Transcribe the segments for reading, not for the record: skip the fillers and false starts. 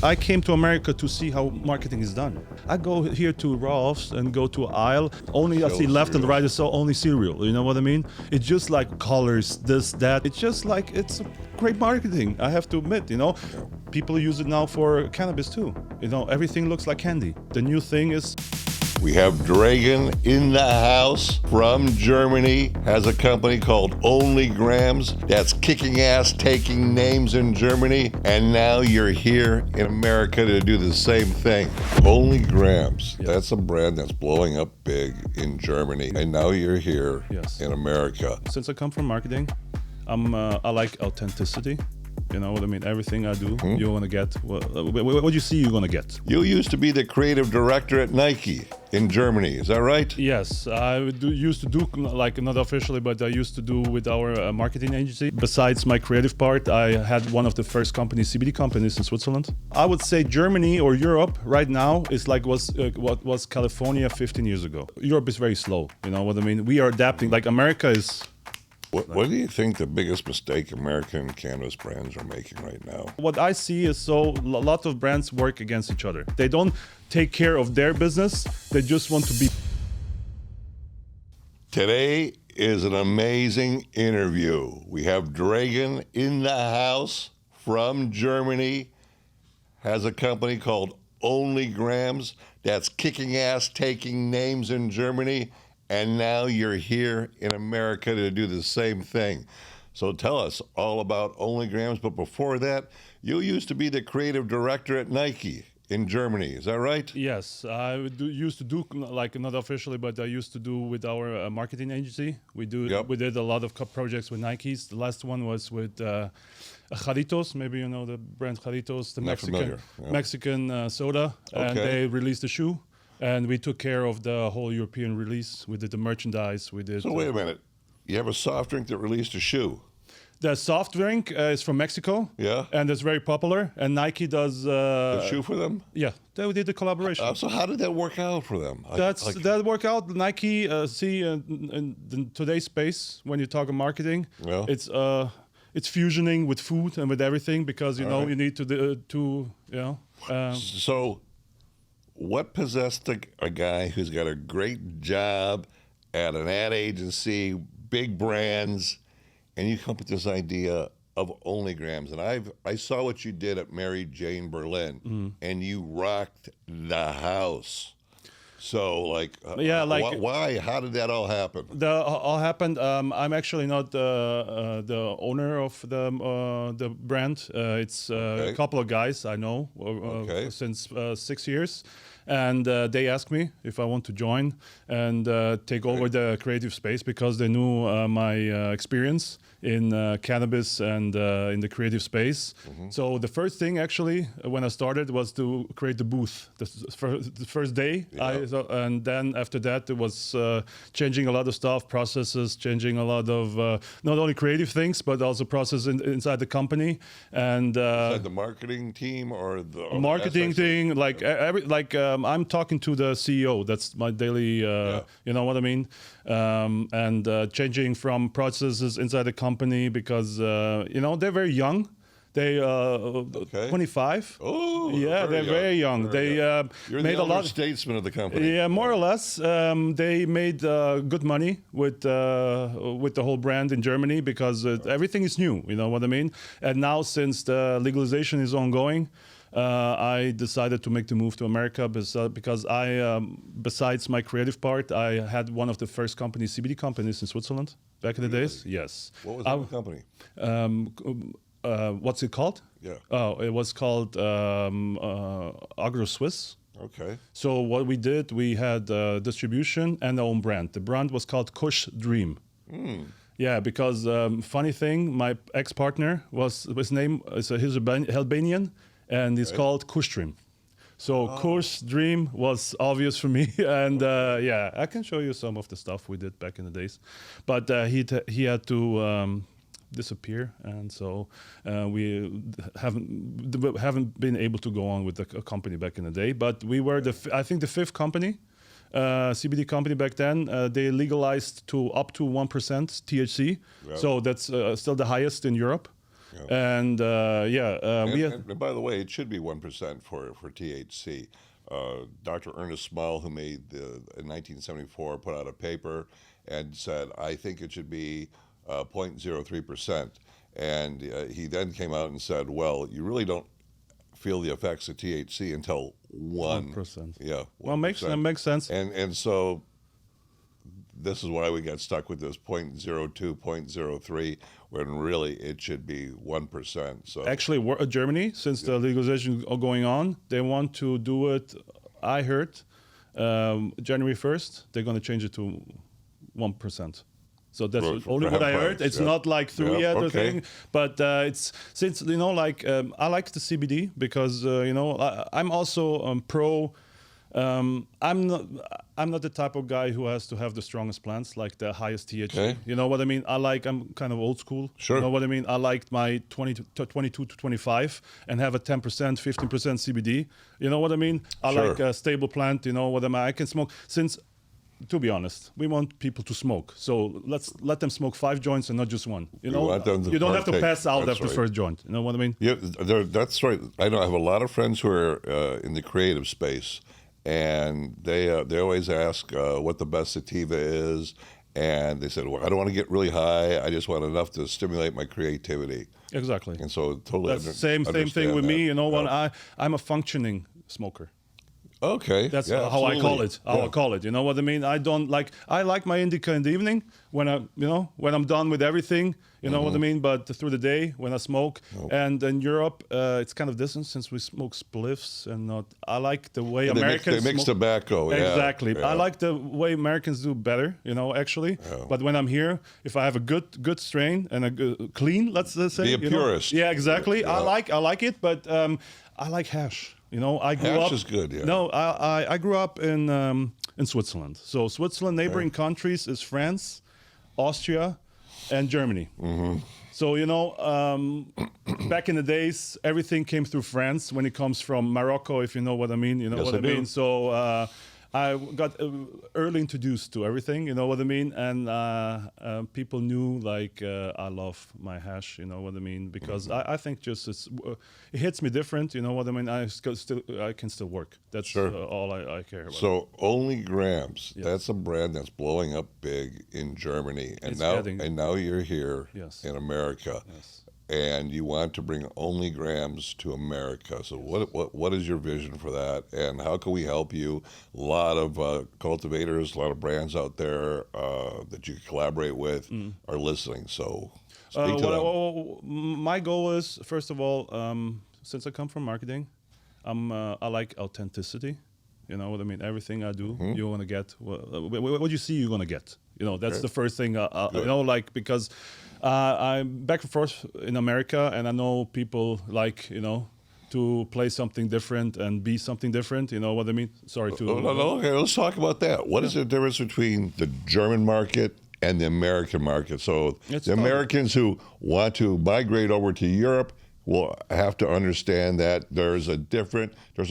I came to America to see how marketing is done. I go here to Ralph's and go to aisle. Only I see left and right is only cereal. You know what I mean? It's just like colors, this, that. It's just like, it's great marketing. I have to admit, you know. People use it now for cannabis too. You know, everything looks like candy. The new thing is... We have Dragan in the house from Germany, has a company called OnlyGrams that's kicking ass, taking names in Germany, and now you're here in America to do the same thing. OnlyGrams, that's a brand that's blowing up big in Germany, and now you're here in America. Since I come from marketing, I like authenticity. You know what I mean? Everything I do, you want to get. What you see, you're going to get. You used to be the creative director at Nike in Germany. Is that right? Yes. I used to do, like, not officially, but I used to do with our marketing agency. Besides my creative part, I had one of the first companies, CBD companies in Switzerland. I would say Germany or Europe right now is like what was California 15 years ago. Europe is very slow. You know what I mean? We are adapting. Like America is... What do you think the biggest mistake American cannabis brands are making right now? What I see is a lot of brands work against each other. They don't take care of their business. They just want to be... Today is an amazing interview. We have Dragan in the house from Germany, has a company called OnlyGrams that's kicking ass, taking names in Germany, and now you're here in America to do the same thing. So tell us all about OnlyGrams, but before that, you used to be the creative director at Nike in Germany. Is that right? Yes, I used to do, like, not officially, but I used to do with our marketing agency. We did a lot of projects with Nikes. The last one was with Jarritos. Maybe you know the brand Jarritos, the Mexican soda, and they released a shoe. And we took care of the whole European release. We did the merchandise. We did. So wait a minute. You have a soft drink that released a shoe. The soft drink is from Mexico. Yeah. And it's very popular. And Nike does... the shoe for them? Yeah. They did the collaboration. So how did that work out for them? That worked out. Nike, in today's space, when you talk of marketing, it's fusioning with food and with everything because, you know, you need So... what possessed a guy who's got a great job at an ad agency, big brands, and you come up with this idea of OnlyGrams? And I saw what you did at Mary Jane Berlin, and you rocked the house. So, why? How did that all happen? All happened. I'm actually not the owner of the brand. It's a couple of guys I know since 6 years. And they asked me if I want to join and take over the creative space because they knew my experience in cannabis and in the creative space. So the first thing actually when I started was to create the booth. The first day, and then after that it was changing a lot of stuff, processes, changing a lot of not only creative things but also processes inside the company and inside the marketing team or the marketing thing. I'm talking to the CEO. That's my daily. You know what I mean. And changing from processes inside the company because you know they're very young. They 25. Oh, yeah, they're very young. You're made the a lot statesman of the company. Yeah, more or less. They made good money with the whole brand in Germany because everything is new. You know what I mean. And now since the legalization is ongoing. I decided to make the move to America because I, besides my creative part, I had one of the first companies, CBD companies in Switzerland back in the days. Yes. What was that company? What's it called? Yeah. Oh, it was called Agro Swiss. Okay. So what we did, we had distribution and our own brand. The brand was called Kush Dream. Yeah, because funny thing, my ex-partner his name is he's Albanian. And it's called Kush Dream. So Kush Dream was obvious for me. And I can show you some of the stuff we did back in the days. But he had to disappear. And so we haven't been able to go on with the company back in the day. But we were, I think, the fifth company, CBD company back then. They legalized to up to 1% THC. Yeah. So that's still the highest in Europe. And and by the way, it should be 1% for THC. Dr. Ernest Small, who made in 1974, put out a paper and said, I think it should be 0.03%. And he then came out and said, well, you really don't feel the effects of THC until 1%. Yeah. 1%. That makes sense. And so this is why we got stuck with this 0.02, 0.03, when really it should be 1%. So actually, Germany, since the legalization is going on, they want to do it. I heard January 1st, they're going to change it to 1%. So that's only what I heard. It's not like through yet or thing, but it's since I like the CBD because I'm also pro. I'm not the type of guy who has to have the strongest plants, like the highest THC. Okay. You know what I mean? I'm kind of old school. Sure. You know what I mean? I like my 22 to 25 and have a 10%, 15% CBD. You know what I mean? I like a stable plant. You know what I mean? I can smoke since. To be honest, we want people to smoke. So let's let them smoke 5 joints and not just one. You know, you don't have to pass out after the first joint. You know what I mean? Yeah, that's right. I know I have a lot of friends who are in the creative space, and they always ask what the best sativa is, and they said, well, I don't want to get really high. I just want enough to stimulate my creativity. Exactly. And so totally that's the same thing with me. You know, when I'm a functioning smoker. Okay. That's how I call it. I call it. You know what I mean? I like my indica in the evening when I'm done with everything. You know what I mean? But through the day when I smoke, and in Europe, it's kind of distant since we smoke spliffs and not. I like the way Americans they mix tobacco. Exactly. Yeah. I like the way Americans do better. You know, actually. Yeah. But when I'm here, if I have a good strain and a good, clean, let's say, be a purist. Yeah, exactly. Yeah. I like it, but I like hash. You know, I grew hash up. is good. Yeah. No, I grew up in Switzerland. So Switzerland, neighboring countries is France, Austria, and Germany. Mm-hmm. So back in the days, everything came through France. When it comes from Morocco, if you know what I mean, you know what I mean. So I got early introduced to everything, you know what I mean, and people knew I love my hash, you know what I mean, because I think just it hits me different, you know what I mean. I can still work. That's all I care about. So OnlyGrams, that's a brand that's blowing up big in Germany, and now you're here in America. Yes. And you want to bring OnlyGrams to America. So what is your vision for that, and how can we help you? A lot of cultivators, a lot of brands out there that you can collaborate with are listening. So speak to them. Well, my goal is, first of all, since I come from marketing, I like authenticity. You know what I mean? Everything I do, you want to get. What you see, you're going to get. You know, that's the first thing. Because I'm back and forth in America, and I know people to play something different and be something different. You know what I mean? Sorry to. Okay, let's talk about that. What is the difference between the German market and the American market? So the Americans who want to migrate over to Europe will have to understand that there's a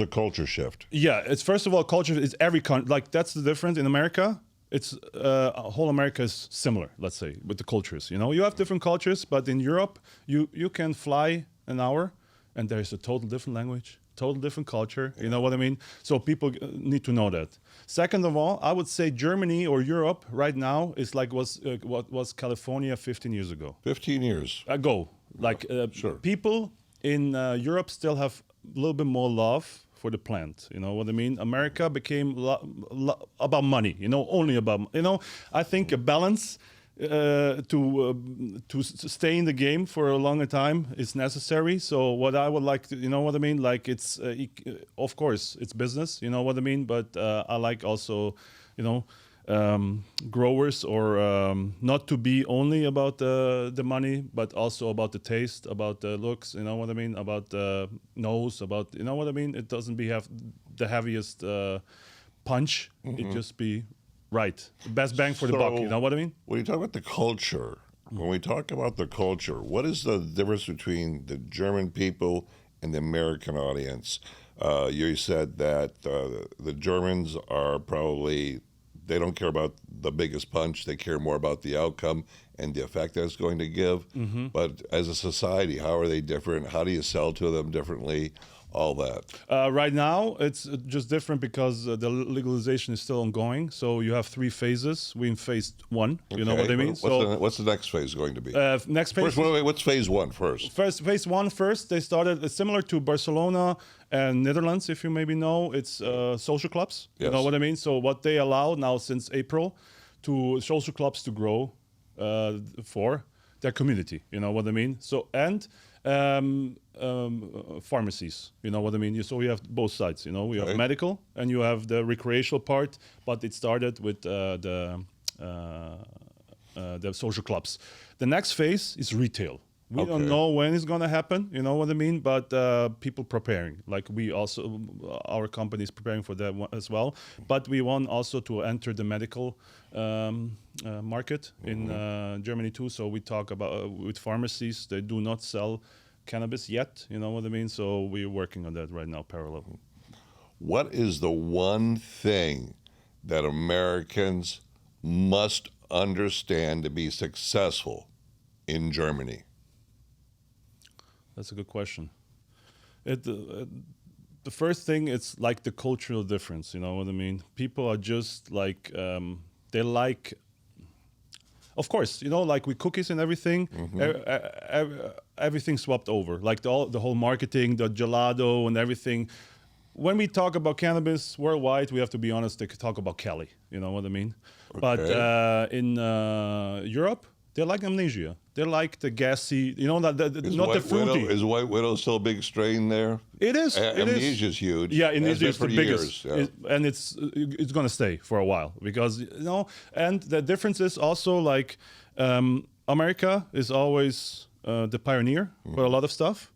culture shift. Yeah, it's first of all culture. It's every country. That's the difference in America. It's whole America is similar, let's say, with the cultures. You know, you have different cultures, but in Europe, you can fly an hour, and there's a total different language, total different culture. You know what I mean? So people need to know that. Second of all, I would say Germany or Europe right now is like what was California 15 years ago. 15 years ago. People in Europe still have a little bit more love for the plant. You know what I mean? America became about money, you know, only about, you know, I think a balance to stay in the game for a longer time is necessary. So what I would like to, you know what I mean? It's, of course, it's business, you know what I mean? But I like also, you know, growers or not to be only about the money, but also about the taste, about the looks, you know what I mean, about the nose, about, you know what I mean. It doesn't have the heaviest punch. It just be right, the best bang for the buck, you know what I mean. When you talk about the culture, what is the difference between the German people and the American audience? You said that the Germans are probably they don't care about the biggest punch. They care more about the outcome and the effect that it's going to give. But as a society, how are they different? How do you sell to them differently? All that. Right now, it's just different because the legalization is still ongoing. So you have 3 phases. We're in phase 1. You know what I mean? What's the next phase going to be? Next phase. First, wait, what's phase 1 first? Phase 1 first. They started similar to Barcelona and Netherlands, if you maybe know. It's social clubs. Yes. You know what I mean? So what they allow now since April to social clubs to grow for their community. You know what I mean? So and pharmacies, you know what I mean? So we have both sides, you know, we have medical and you have the recreational part, but it started with the social clubs. The next phase is retail. We don't know when it's going to happen, you know what I mean? But people preparing, like we also, our company is preparing for that one as well. But we want also to enter the medical market in Germany too. So we talk about with pharmacies, they do not sell cannabis yet, you know what I mean? So we're working on that right now, parallel. What is the one thing that Americans must understand to be successful in Germany? That's a good question. The first thing, it's like the cultural difference, you know what I mean? People are just like, they like, of course, you know, like with cookies and everything, everything swapped over. Like the whole marketing, the gelato and everything. When we talk about cannabis worldwide, we have to be honest, they could talk about Cali, you know what I mean? Okay. But in Europe, they like amnesia. They like the gassy, you know, not the fruity. Is White Widow still a big strain there? It is. Amnesia is huge. Yeah, amnesia is the biggest. Yeah. And it's going to stay for a while because, you know, and the difference is also like America is always the pioneer for a lot of stuff,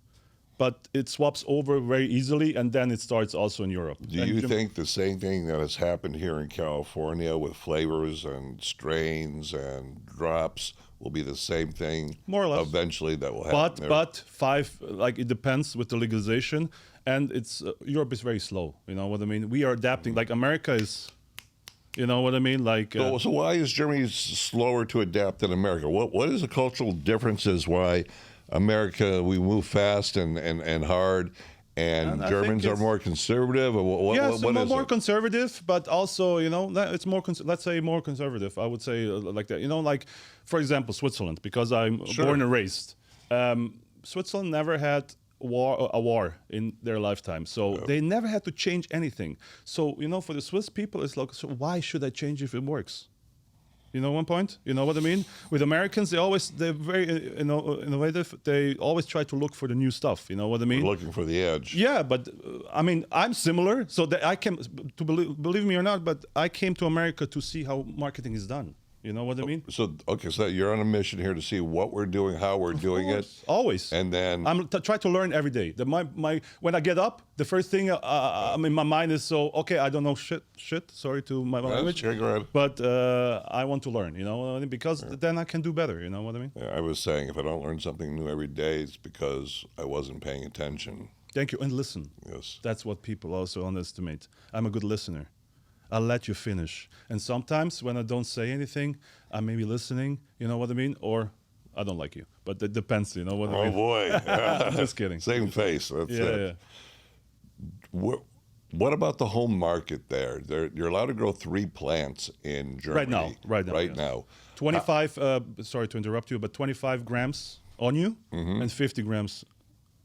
but it swaps over very easily and then it starts also in Europe. Do you think the same thing that has happened here in California with flavors and strains and drops will be the same thing more or less eventually that will happen? But it depends with the legalization, and it's Europe is very slow. You know what I mean? We are adapting. Like America is, you know what I mean? Like so why is Germany slower to adapt than America? What is the cultural differences? Why America we move fast and hard? And Germans are more conservative? Or more conservative, but also, you know, it's more, let's say more conservative. I would say like that. You know, like, for example, Switzerland, because I'm born and raised. Switzerland never had a war in their lifetime. So they never had to change anything. So, you know, for the Swiss people, it's like, so why should I change if it works? You know one point? You know what I mean? With Americans, they're very innovative. They always try to look for the new stuff. You know what I mean? We're looking for the edge. Yeah, but I mean, I'm similar. So that I came to believe me or not, but I came to America to see how marketing is done. You know what I mean? So you're on a mission here to see what we're doing, how we're doing it. Always. And then I'm try to learn every day. When I get up, the first thing in my mind is I don't know shit. Sorry to my language. But I want to learn. You know what I mean? Because then I can do better. You know what I mean? Yeah, I was saying if I don't learn something new every day, it's because I wasn't paying attention. Thank you. And listen. Yes. That's what people also underestimate. I'm a good listener. I'll let you finish. And sometimes when I don't say anything, I may be listening, you know what I mean? Or I don't like you. But it depends, you know what I mean? Oh, boy. Just kidding. Same face. That's it. Yeah. What about the home market there? You're allowed to grow 3 plants in Germany. Right now. 25, sorry to interrupt you, but 25 grams on you and 50 grams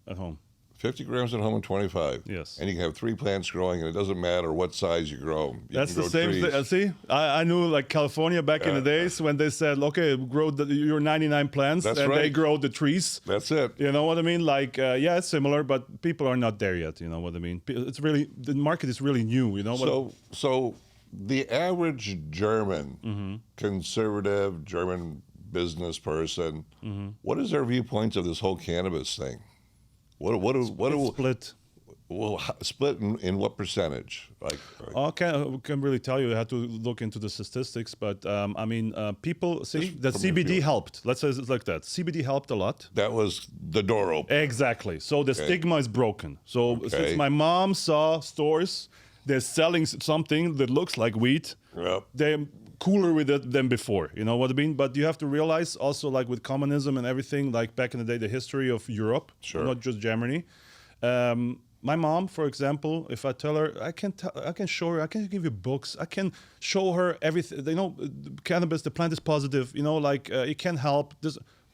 at home. 50 grams at home and 25. Yes. And you can have 3 plants growing, and it doesn't matter what size you grow. That's the same thing. See, I knew like California back in the days when they said, okay, grow your 99 plants, and they grow the trees. That's it. You know what I mean? Like, it's similar, but people are not there yet. You know what I mean? It's really, the market is really new. You know So the average German, conservative German business person, what is their viewpoints of this whole cannabis thing? Split. Well, split in what percentage? I can't really tell you. I had to look into the statistics, but I mean, people see that CBD helped. Let's say it's like that. CBD helped a lot. That was the door open. Exactly. So the stigma is broken. So since my mom saw stores they're selling something that looks like weed. Yep. They're cooler with it than before. You know what I mean? But you have to realize also, like with communism and everything, like back in the day, the history of Europe, not just Germany. My mom, for example, if I tell her, I can show her, I can give you books, I can show her everything. You know, cannabis, the plant is positive. You know, like it can help.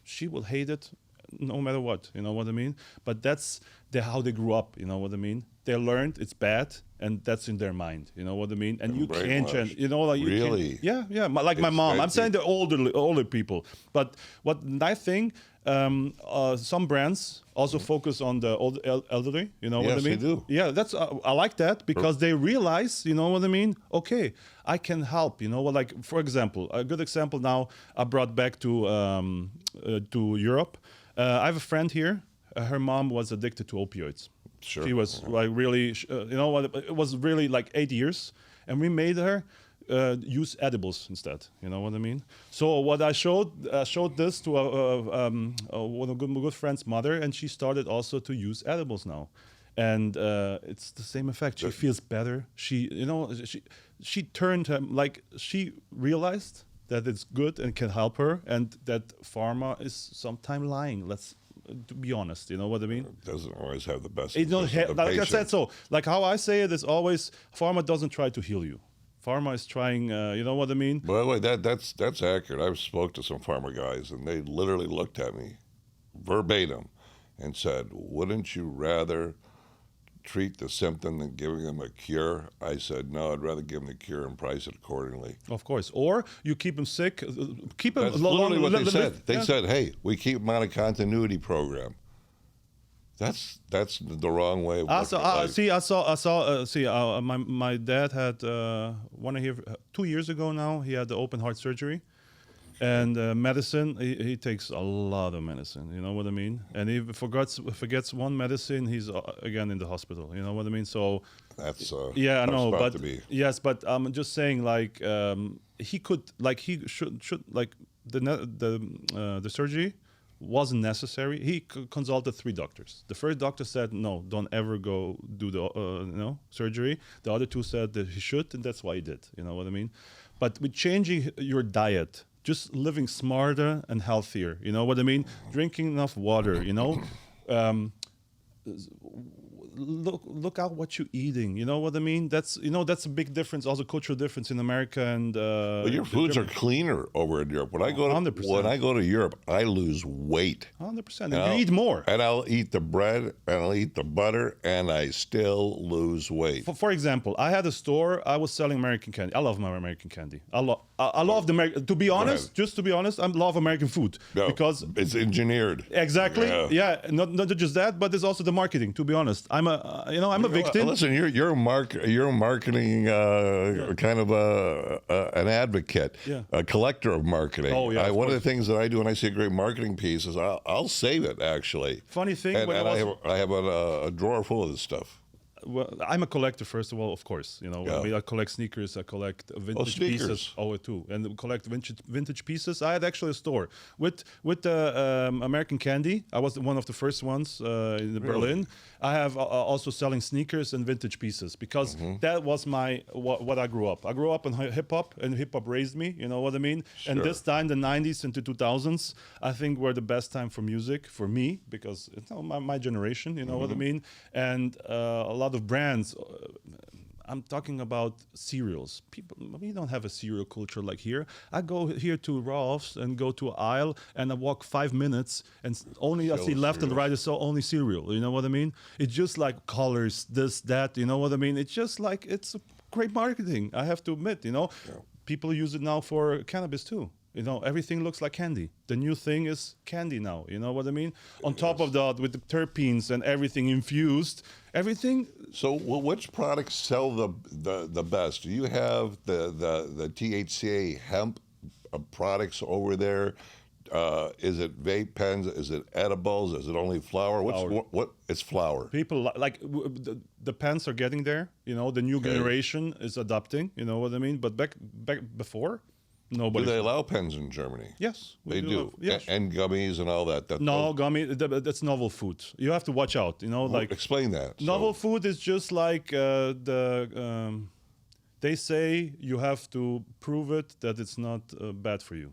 She will hate it, no matter what. You know what I mean? But that's how they grew up. You know what I mean? They learned it's bad, and that's in their mind. You know what I mean? And you can't change. You know, like really, yeah. Like my mom. I'm saying the older people. But what nice thing. Some brands also focus on the old elderly. You know what I mean? Yes, they do. Yeah, that's I like that because they realize, you know what I mean? Okay, I can help. You know, like for example, a good example now I brought back to Europe. I have a friend here. Her mom was addicted to opioids. Sure. She was like really, you know what? It was really like 8 years, and we made her. Use edibles instead. You know what I mean? So what I showed this to one of my good friend's mother, and she started also to use edibles now, and it's the same effect. She feels better. She turned like she realized that it's good and can help her, and that pharma is sometimes lying. To be honest, you know what I mean? It doesn't always have the best. Like I said, so like how I say it is always pharma doesn't try to heal you. Pharma is trying, you know what I mean? By the way, that's accurate. I've spoke to some pharma guys, and they literally looked at me verbatim and said, wouldn't you rather treat the symptom than giving them a cure? I said, no, I'd rather give them the cure and price it accordingly. Of course. Or you keep them sick, keep them... That's literally what they said. They said, hey, we keep them on a continuity program. That's the wrong way of looking at life. My dad had 2 years ago now. He had the open heart surgery, and medicine. He takes a lot of medicine. You know what I mean? And he forgets one medicine, he's again in the hospital. You know what I mean? So that's yeah, I know, but yes, but I'm just saying, like he should like the surgery wasn't necessary. He consulted 3 doctors. The first doctor said, no, don't ever go do the surgery. The other 2 said that he should, and that's why he did. You know what I mean? But with changing your diet, just living smarter and healthier, you know what I mean? Drinking enough water, you know? Look out what you're eating. You know what I mean? That's a big difference, also cultural difference in America and. But your foods are cleaner over in Europe. When I go to Europe, I lose weight. 100%. And you eat more. And I'll eat the bread and I'll eat the butter, and I still lose weight. For example, I had a store. I was selling American candy. I love my American candy. I love the American. To be honest, I love American food because it's engineered. Exactly. Yeah. Not just that, but there's also the marketing. To be honest, I'm a victim. Listen, you're marketing kind of an advocate, a collector of marketing. Oh yeah. One of the things that I do when I see a great marketing piece is I'll save it actually. Funny thing, and I have a drawer full of this stuff. Well, I'm a collector, first of all, of course. You know, I collect sneakers, I collect vintage pieces. Oh, too, and collect vintage pieces. I had actually a store with American candy. I was one of the first ones in Berlin. I have also selling sneakers and vintage pieces because that was what I grew up. I grew up in hip hop, and hip hop raised me. You know what I mean? Sure. And this time, the 90s into 2000s, I think were the best time for music for me because it's my generation. You know what I mean? And a lot of brands. I'm talking about cereals. We don't have a cereal culture like here. I go here to Ralph's and go to an aisle and I walk 5 minutes and I see left and right is only cereal. You know what I mean? It's just like colors, this, that. You know what I mean? It's just like it's great marketing. I have to admit. You know, people use it now for cannabis too. You know, everything looks like candy. The new thing is candy now. You know what I mean? On top of that, with the terpenes and everything infused, everything. So, which products sell the best? Do you have the THCA hemp products over there? Is it vape pens? Is it edibles? Is it only flower? What? It's flower. People like the pens are getting there. You know, the new generation is adopting. You know what I mean? But back before. Nobody. Do they allow pens in Germany? Yes, they do. Yes. And gummies and all that. No, gummy. That's novel food. You have to watch out. Like explain that. Novel food is just like they say you have to prove it that it's not bad for you.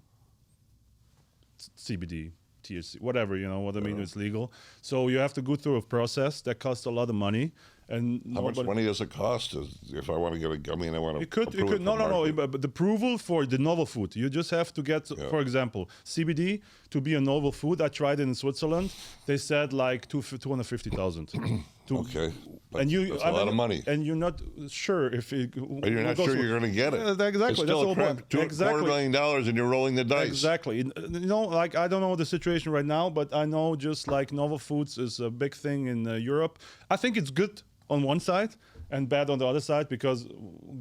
CBD, THC, whatever, what I mean. It's legal. So you have to go through a process that costs a lot of money. And how much money does it cost if I want to get a gummy and I want to? It could. No. But the approval for the novel food, you just have to get, for example, CBD to be a novel food. I tried it in Switzerland. They said like 250,000. Okay. And that's a lot of money. And you're not sure if it. And you're not sure you're going to get it. Exactly. It's still that's $250 million, and you're rolling the dice. Exactly. Like I don't know the situation right now, but I know just like novel foods is a big thing in Europe. I think it's good on one side and bad on the other side because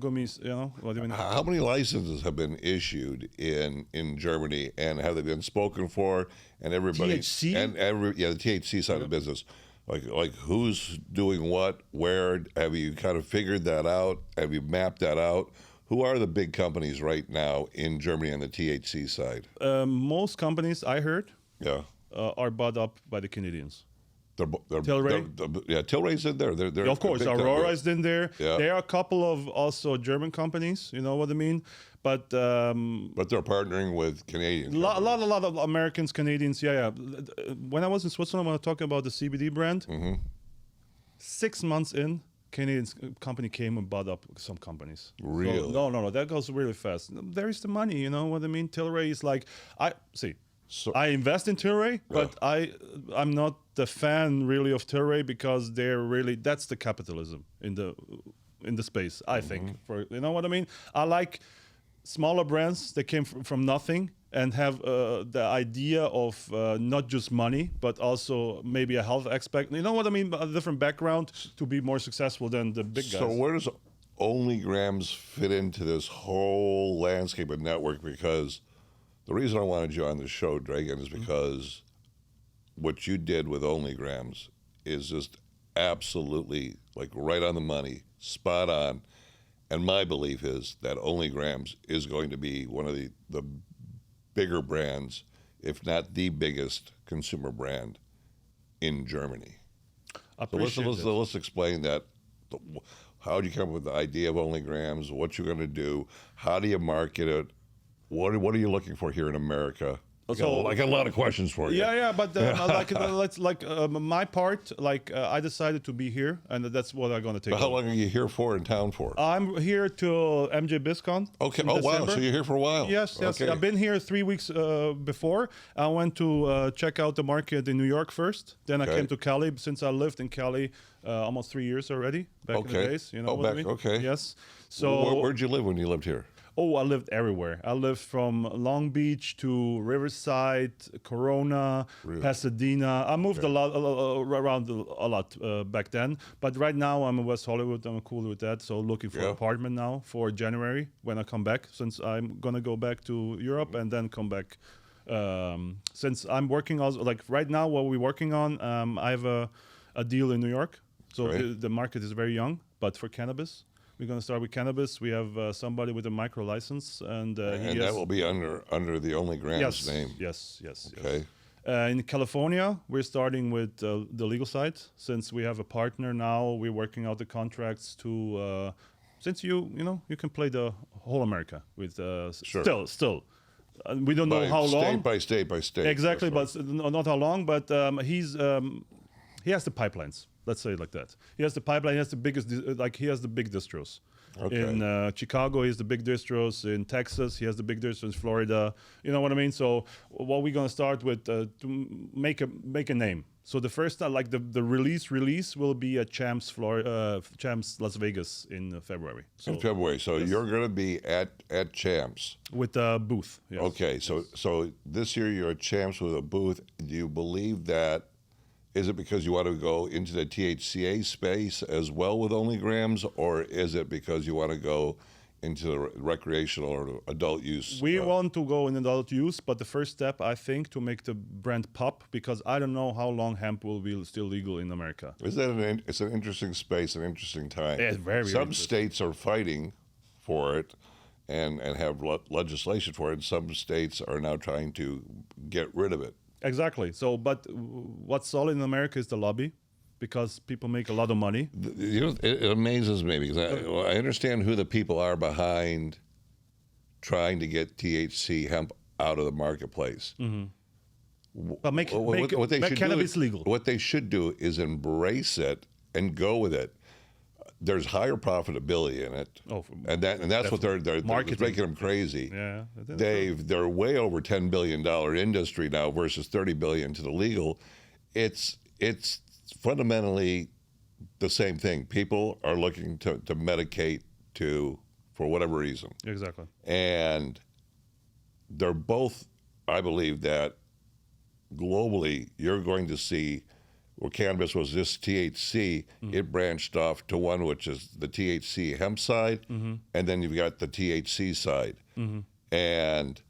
gummies, what do you mean? How many licenses have been issued in Germany, and have they been spoken for? And everybody THC the THC side of the business, like who's doing what, where? Have you kind of figured that out? Have you mapped that out? Who are the big companies right now in Germany on the THC side? Most companies I heard, are bought up by the Canadians. Tilray? Tilray's in there. They're of course, Aurora is in there. Yeah. There are a couple of also German companies, you know what I mean? But they're partnering with Canadians. A lot of Americans, Canadians, yeah. When I was in Switzerland, when I was talking about the CBD brand, 6 months in, Canadian company came and bought up some companies. Really? So, no, that goes really fast. There is the money, you know what I mean? Tilray is like, I invest in Tilray, but I'm not the fan really of Tilray because that's the capitalism in the space, I think. You know what I mean? I like smaller brands that came from nothing and have the idea of not just money, but also maybe a health aspect. You know what I mean? A different background to be more successful than the big guys. So where does OnlyGrams fit into this whole landscape and network? Because the reason I wanted you on the show, Dragan, is because what you did with OnlyGrams is just absolutely like right on the money, spot on. And my belief is that OnlyGrams is going to be one of the bigger brands, if not the biggest consumer brand in Germany. Let's explain that. How did you come up with the idea of OnlyGrams? What you're going to do? How do you market it? What are you looking for here in America? I got a lot of questions for you. Yeah, but my part, I decided to be here, and that's what I'm going to take. But how long are you here in town for? I'm here till MJ BizCon. Okay. Oh, wow. So you're here for a while. Yes. Okay. I've been here 3 weeks before. I went to check out the market in New York first. Then I came to Cali, since I lived in Cali almost 3 years already, back in the days. You know what I mean? Okay. Yes. So where'd you live when you lived here? Oh, I lived everywhere. I lived from Long Beach to Riverside, Corona, Pasadena. I moved around a lot back then. But right now I'm in West Hollywood. I'm cool with that. So looking for an apartment now for January when I come back, since I'm going to go back to Europe and then come back. Since I'm working also, right now what we're working on, I have a deal in New York. So the market is very young, but for cannabis. We're going to start with cannabis. We have somebody with a micro license, and that will be under the OnlyGrams name. Yes. Okay. In California, we're starting with the legal side. Since we have a partner now, we're working out the contracts to. Since you can play the whole America with still. We don't know how long. State by state. Exactly, but not how long. But he has the pipelines. Let's say it like that. He has the pipeline. He has the biggest, he has the big distros. Okay. In Chicago, he has the big distros. In Texas, he has the big distros. In Florida, you know what I mean. So, what we're gonna start with to make a name. So the first time, the release will be at Champs Las Vegas in February. In February. So you're gonna be at Champs with a booth. Yes. Okay. So this year you're at Champs with a booth. Do you believe that? Is it because you want to go into the THCA space as well with OnlyGrams, or is it because you want to go into the recreational or adult use? We want to go in adult use, but the first step, I think, to make the brand pop, because I don't know how long hemp will be still legal in America. It's an interesting space, an interesting time. Yeah, it's very Some states are fighting for it, and have legislation for it. And some states are now trying to get rid of it. Exactly. So, but what's solid in America is the lobby, because people make a lot of money. You know, it amazes me because I understand who the people are behind trying to get THC hemp out of the marketplace. But make cannabis legal. What they should do is embrace it and go with it. There's higher profitability in it, and that's what they're making them crazy. Yeah, they're way over $10 billion industry now versus $30 billion to the legal. It's fundamentally the same thing. People are looking to medicate for whatever reason. Exactly. And they're both, I believe that globally you're going to see, well, cannabis was just THC, it branched off to one which is the THC hemp side, and then you've got the THC side. And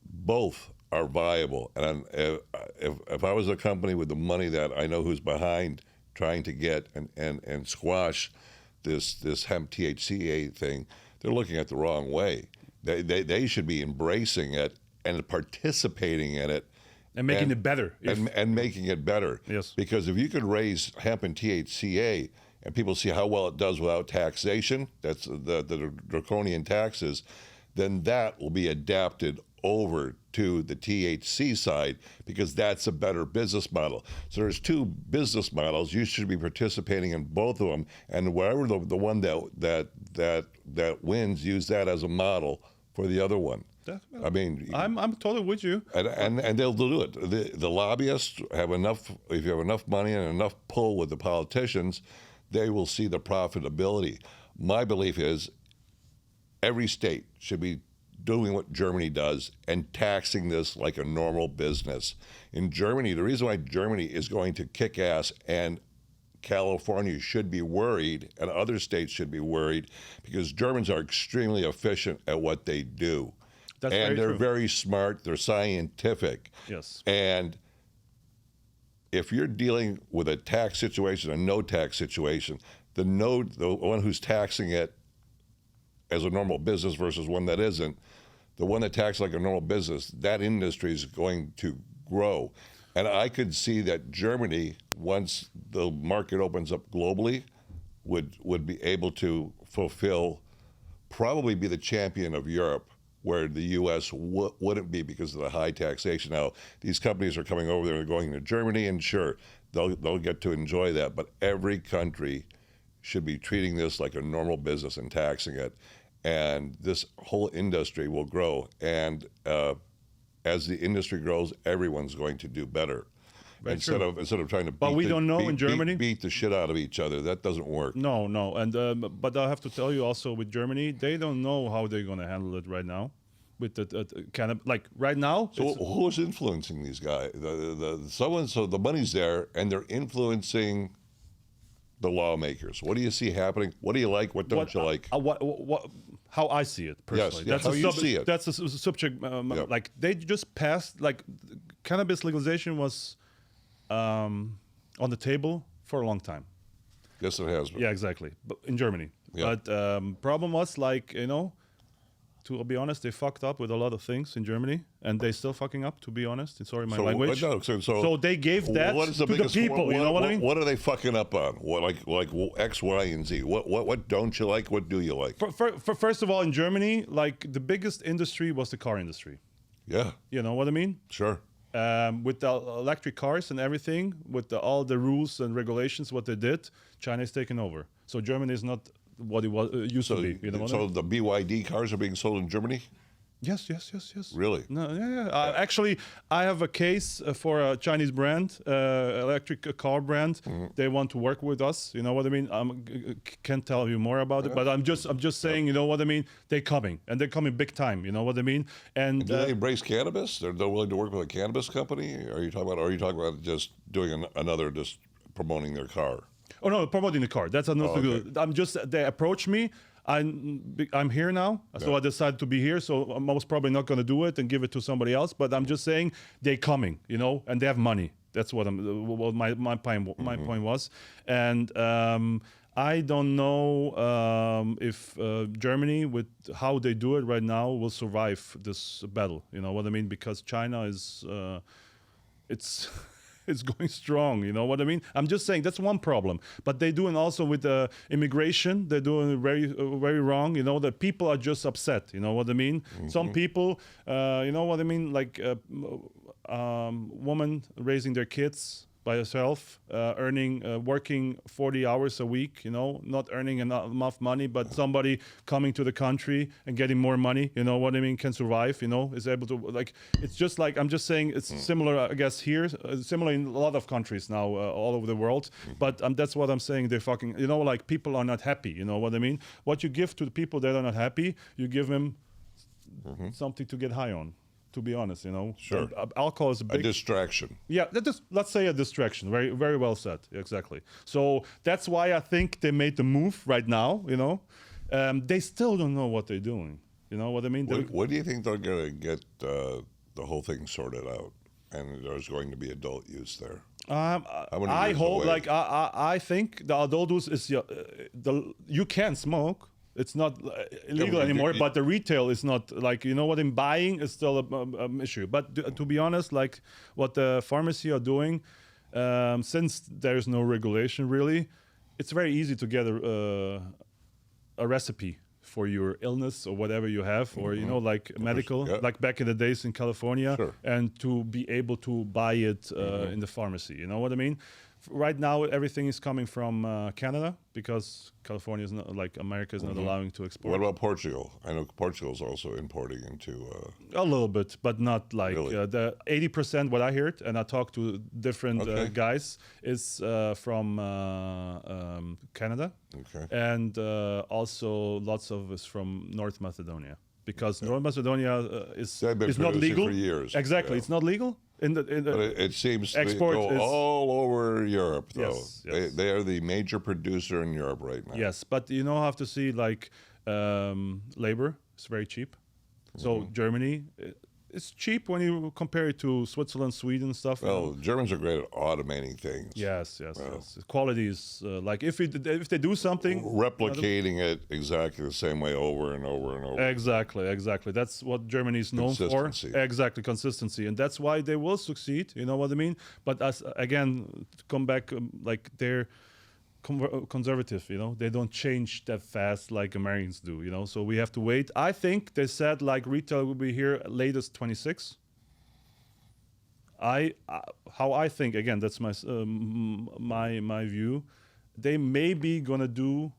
both are viable. And if I was a company with the money that I know who's behind trying to get and squash this hemp THCA thing, they're looking at the wrong way. They should be embracing it and participating in it. And making it better. And making it better. Yes. Because if you could raise hemp and THCA and people see how well it does without taxation, that's the draconian taxes, then that will be adapted over to the THC side because that's a better business model. So there's two business models. You should be participating in both of them, and whatever the one that wins, use that as a model for the other one. I mean, I'm totally with you. And they'll do it. The lobbyists have enough. If you have enough money and enough pull with the politicians, they will see the profitability. My belief is every state should be doing what Germany does and taxing this like a normal business. In Germany, the reason why Germany is going to kick ass and California should be worried and other states should be worried because Germans are extremely efficient at what they do. And they're very smart, they're scientific. Yes. And if you're dealing with a tax situation, a no tax situation, the one who's taxing it as a normal business versus one that isn't, the one that taxes like a normal business, that industry is going to grow. And I could see that Germany, once the market opens up globally, would be able to probably be the champion of Europe, where the U.S. wouldn't be because of the high taxation. Now, these companies are coming over there and going to Germany, and sure, they'll get to enjoy that. But every country should be treating this like a normal business and taxing it. And this whole industry will grow. And as the industry grows, everyone's going to do better. Instead of trying to beat the shit out of each other. That doesn't work. No. And but I have to tell you also with Germany, they don't know how they're going to handle it right now. With the kind of like right now. So who's influencing these guys? So the money's there, and they're influencing the lawmakers. What do you see happening? What do you like? What don't you like? How I see it personally. Yes, how you see it. That's a subject. Yep. Like they just passed. Like cannabis legalization was on the table for a long time. Yes, it has been. Yeah, exactly. But in Germany. Yep. But problem was like to be honest, they fucked up with a lot of things in Germany, and they still fucking up. To be honest, sorry my language. So they gave that to the people. You know what I mean? What are they fucking up on? What like X, Y, and Z? What don't you like? What do you like? First of all, in Germany, like the biggest industry was the car industry. Yeah. You know what I mean? Sure. With the electric cars and everything, with all the rules and regulations, what they did, China is taking over. So Germany is not what it used to be. You know what I mean? The BYD cars are being sold in Germany? Yes. Really? No, yeah. Actually, I have a case for a Chinese brand, electric car brand. They want to work with us. You know what I mean? I can't tell you more about it, but I'm just saying. You know what I mean? They're coming, and they're coming big time. You know what I mean? And do they embrace cannabis? They're willing to work with a cannabis company? Are you talking about just doing another just promoting their car? Oh no, promoting the car. That's another good. They approached me. I'm here now, so I decided to be here. So I'm most probably not going to do it and give it to somebody else. But I'm just saying they're coming, and they have money. That's what my point was. And I don't know if Germany, with how they do it right now, will survive this battle. You know what I mean? Because China is, it's it's going strong. You know what I mean? I'm just saying that's one problem. But they're doing also with the immigration. They're doing it very wrong. You know, the people are just upset. You know what I mean? Some people, you know what I mean? Like woman raising their kids by herself, working 40 hours a week, you know, not earning enough money, but somebody coming to the country and getting more money, you know what I mean, can survive, you know, is able to, like, it's just like, I'm just saying it's similar, I guess, here, similar in a lot of countries now, all over the world, but that's what I'm saying, they're fucking, you know, like, people are not happy, you know what I mean? What you give to the people that are not happy, you give them something to get high on. To be honest, you know, sure. Alcohol is a distraction. Yeah, let's say a distraction. Very well said. Exactly. So that's why I think they made the move right now. You know, they still don't know what they're doing. You know what I mean? What do you think they're going to get the whole thing sorted out, and there's going to be adult use there? I hope. Like I think the adult use is you can smoke. It's not illegal anymore, but the retail is not, like, you know what I'm buying is still an issue. But to be honest, like what the pharmacy are doing, since there's no regulation really, it's very easy to get a recipe for your illness or whatever you have, or you know, like medical, like back in the days in California, and to be able to buy it in the pharmacy. You know what I mean? Right now, everything is coming from Canada, because California is not, like, America is not allowing to export. What about Portugal? I know Portugal is also importing into. A little bit, but not like really? The 80%. What I heard, and I talked to different guys, is from Canada, and also lots of us from North Macedonia, because North Macedonia is not legal for years. Exactly, it's not legal. But it seems to go all over Europe, though. Yes. They are the major producer in Europe right now. Yes, but you know, have to see, like, labor is very cheap. So Germany, it's cheap when you compare it to Switzerland, Sweden, stuff. Well, Germans are great at automating things. Yes. Quality is like, if they do something, replicating it exactly the same way over and over and over. Exactly. That's what Germany is known for. Exactly, consistency, and that's why they will succeed. You know what I mean? But again, to come back, like, they're conservative, you know, they don't change that fast like Americans do, you know, so we have to wait. I think they said, like, retail will be here latest 26. How I think, again, that's my my view, they may be gonna do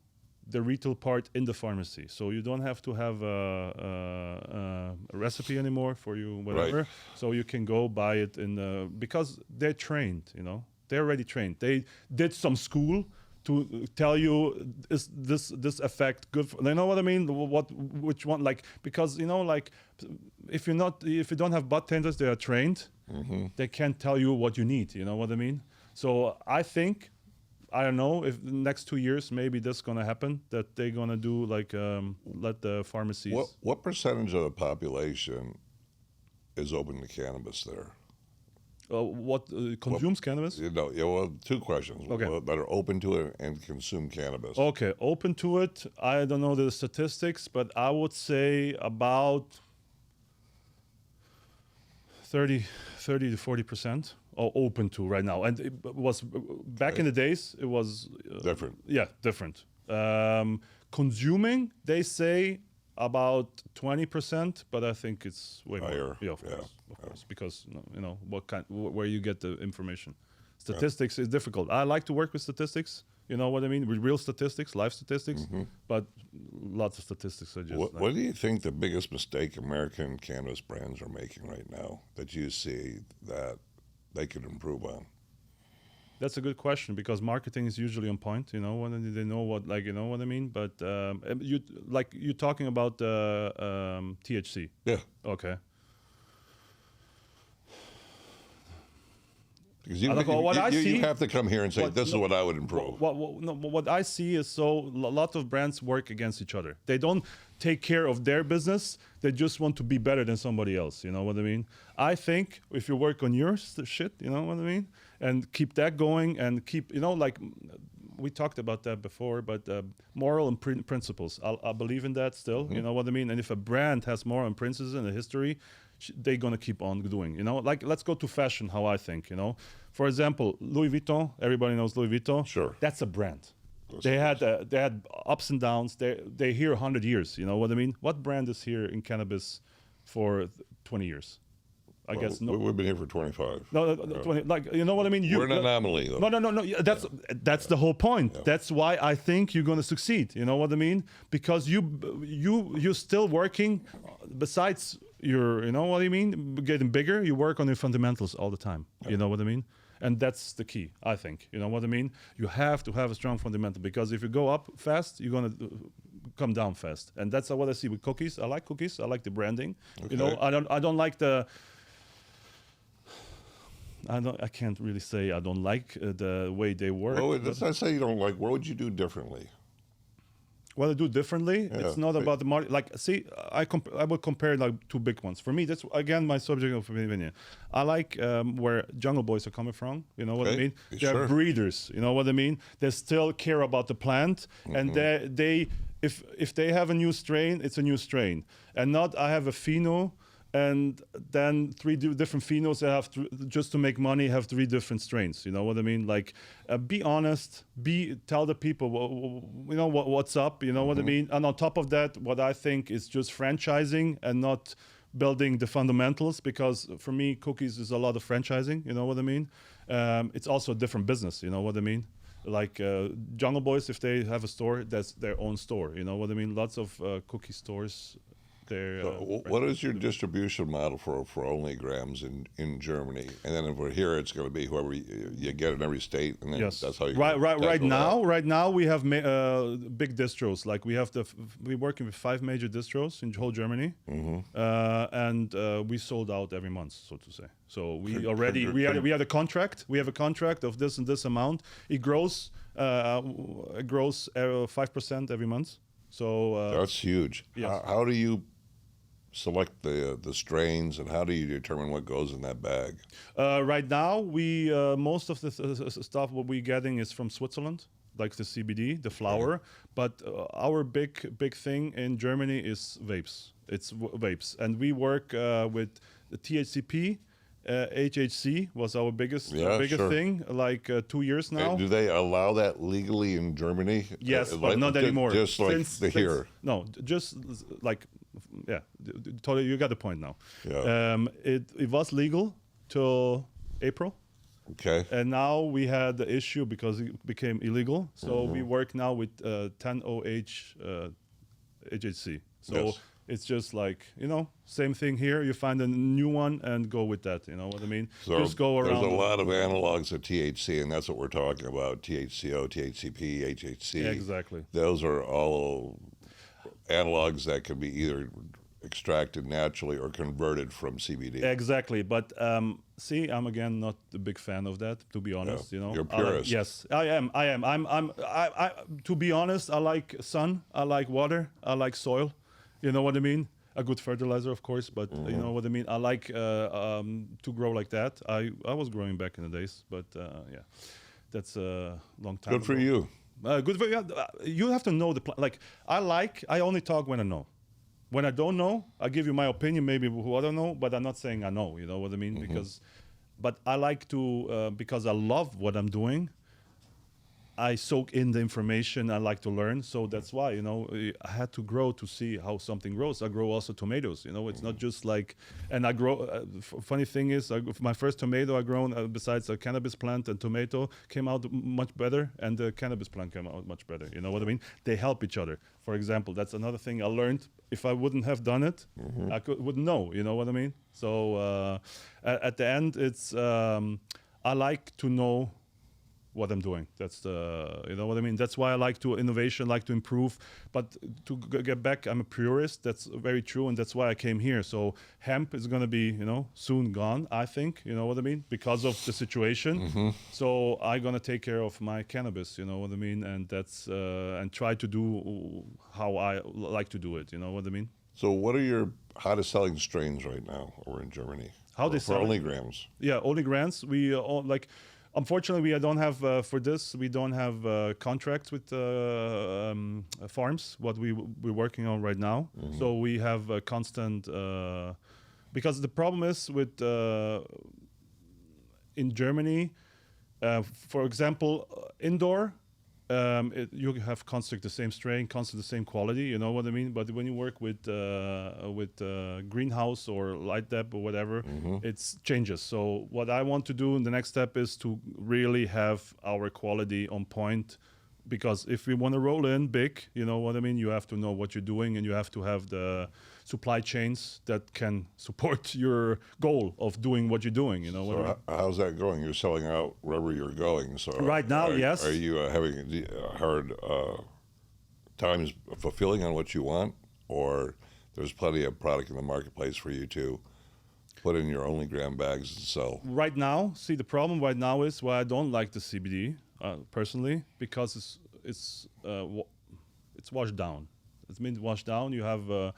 the retail part in the pharmacy, so you don't have to have a recipe anymore for you, whatever. So you can go buy it in because they're trained, you know, they're already trained. They did some school to tell you, is this effect good for, you know what I mean, which one, like, because, you know, like, if you don't have bartenders, they are trained, they can't tell you what you need, you know what I mean? So I think, I don't know, if the next 2 years maybe this gonna happen, that they're gonna do, like, let the pharmacies. What percentage of the population is open to cannabis there? What consumes cannabis? You know, well, two questions. That are open to it and consume cannabis. Okay, open to it. I don't know the statistics, but I would say about 30 to 40% are open to right now. And it was back in the days, it was different. Yeah, different. Consuming, they say, about 20%, but I think it's way higher. More. Yeah, of course, because, you know, where you get the information. Statistics is difficult. I like to work with statistics. You know what I mean? With real statistics, live statistics, but lots of statistics are just. What do you think the biggest mistake American cannabis brands are making right now that you see that they could improve on? That's a good question, because marketing is usually on point. You know, when they know what, like, you know what I mean. But you're talking about THC. Yeah. Okay. Because you have to come here and say, this is what I would improve. What I see is, so a lot of brands work against each other. They don't take care of their business. They just want to be better than somebody else. You know what I mean? I think if you work on your shit, you know what I mean, and keep that going, and keep, you know, like, we talked about that before, but moral and principles. I believe in that still. You know what I mean? And if a brand has moral and principles in the history, they're gonna keep on doing. You know, like let's go to fashion. How I think. You know, for example, Louis Vuitton. Everybody knows Louis Vuitton. Sure. That's a brand. They had ups and downs. They're here 100 years. You know what I mean? What brand is here in cannabis for 20 years? I guess no. We've been here for 25. No, 20, like you know what I mean. We're an anomaly, though. No. That's the whole point. Yeah. That's why I think you're gonna succeed. You know what I mean? Because you're still working. Besides you know what I mean, getting bigger. You work on your fundamentals all the time. Yeah. You know what I mean? And that's the key, I think. You know what I mean? You have to have a strong fundamental, because if you go up fast, you're gonna come down fast. And that's what I see with cookies. I like cookies. I like the branding. Okay. You know, I don't like the. I can't really say I don't like the way they work. Well, let's not say you don't like. What would you do differently? What I do differently? Yeah. It's not about the market. Like, see, I would compare like two big ones. For me, that's again my subject of opinion. I like where Jungle Boys are coming from. You know what I mean? They're breeders. You know what I mean? They still care about the plant, and they if they have a new strain, it's a new strain, and not I have a pheno. And then three different phenos that have just to make money have three different strains. You know what I mean? Like, be honest. Tell the people, you know what's up. You know what I mean? And on top of that, what I think is just franchising and not building the fundamentals. Because for me, cookies is a lot of franchising. You know what I mean? It's also a different business. You know what I mean? Like Jungle Boys, if they have a store, that's their own store. You know what I mean? Lots of cookie stores. So what is your distribution model for OnlyGrams in Germany? And then if we're here, it's going to be whoever you get in every state, and then that's how you right now we have big distros. Like we're working with 5 major distros in whole Germany, and we sold out every month, so to say. So we had a contract. We have a contract of this and this amount. It grows 5% every month. So that's huge. Yes. How do you select the strains, and how do you determine what goes in that bag? Right now, we most of the stuff what we're getting is from Switzerland, like the CBD, the flower. Okay. But our big thing in Germany is vapes. It's vapes, and we work with the THCP. HHC was our biggest thing, like 2 years now. Do they allow that legally in Germany? Yes, but not anymore. Just like here? No, just like, yeah, totally, you got the point now. Yeah. It was legal till April. Okay. And now we had the issue because it became illegal. So we work now with 10OH HHC. So. Yes. It's just like, you know, same thing here. You find a new one and go with that. You know what I mean? So just go around. There's a lot of analogs of THC, and that's what we're talking about. THCO, THCP, HHC. Exactly. Those are all analogs that can be either extracted naturally or converted from CBD. Exactly. But see, I'm again not a big fan of that, to be honest. Yeah. You know, you're purist. Yes, I am. To be honest, I like sun. I like water. I like soil. You know what I mean? A good fertilizer, of course, but you know what I mean? I like to grow like that. I was growing back in the days, but yeah, that's a long time Good for you. Good for you. You have to know the plant. Like, I only talk when I know. When I don't know, I give you my opinion, maybe who I don't know, but I'm not saying I know, you know what I mean? But I like to, because I love what I'm doing, I soak in the information. I like to learn, so that's why, you know, I had to grow to see how something grows. I grow also tomatoes, you know. It's not just like, and I grow. Funny thing is, my first tomato I grown besides a cannabis plant and tomato came out much better, and the cannabis plant came out much better. You know what I mean? They help each other. For example, that's another thing I learned. If I wouldn't have done it, I wouldn't know. You know what I mean? So at the end, it's I like to know what I'm doing. That's the, you know what I mean? That's why I like to innovation, like to improve. But to get back, I'm a purist. That's very true, and that's why I came here. So hemp is going to be, you know, soon gone, I think. You know what I mean? Because of the situation. So I'm going to take care of my cannabis, you know what I mean? And that's and try to do how I like to do it, you know what I mean? So what are your hottest selling strains right now over in Germany? How they for sell OnlyGrams? Yeah, OnlyGrams. We all like. Unfortunately, we don't have for this. We don't have contracts with farms. What we're working on right now. So we have a constant because the problem is with in Germany, for example, indoor. You have constant the same strain, constant the same quality. You know what I mean? But when you work with greenhouse or light dep or whatever, it changes. So what I want to do in the next step is to really have our quality on point. Because if we want to roll in big, you know what I mean? You have to know what you're doing, and you have to have the supply chains that can support your goal of doing what you're doing. You know what I mean? How's that going? You're selling out wherever you're going. So right now, yes. Are you having hard times fulfilling on what you want, or there's plenty of product in the marketplace for you to put in your OnlyGram bags and sell? Right now, see, the problem right now is why I don't like the CBD. Personally, because it's washed down. It means washed down. You have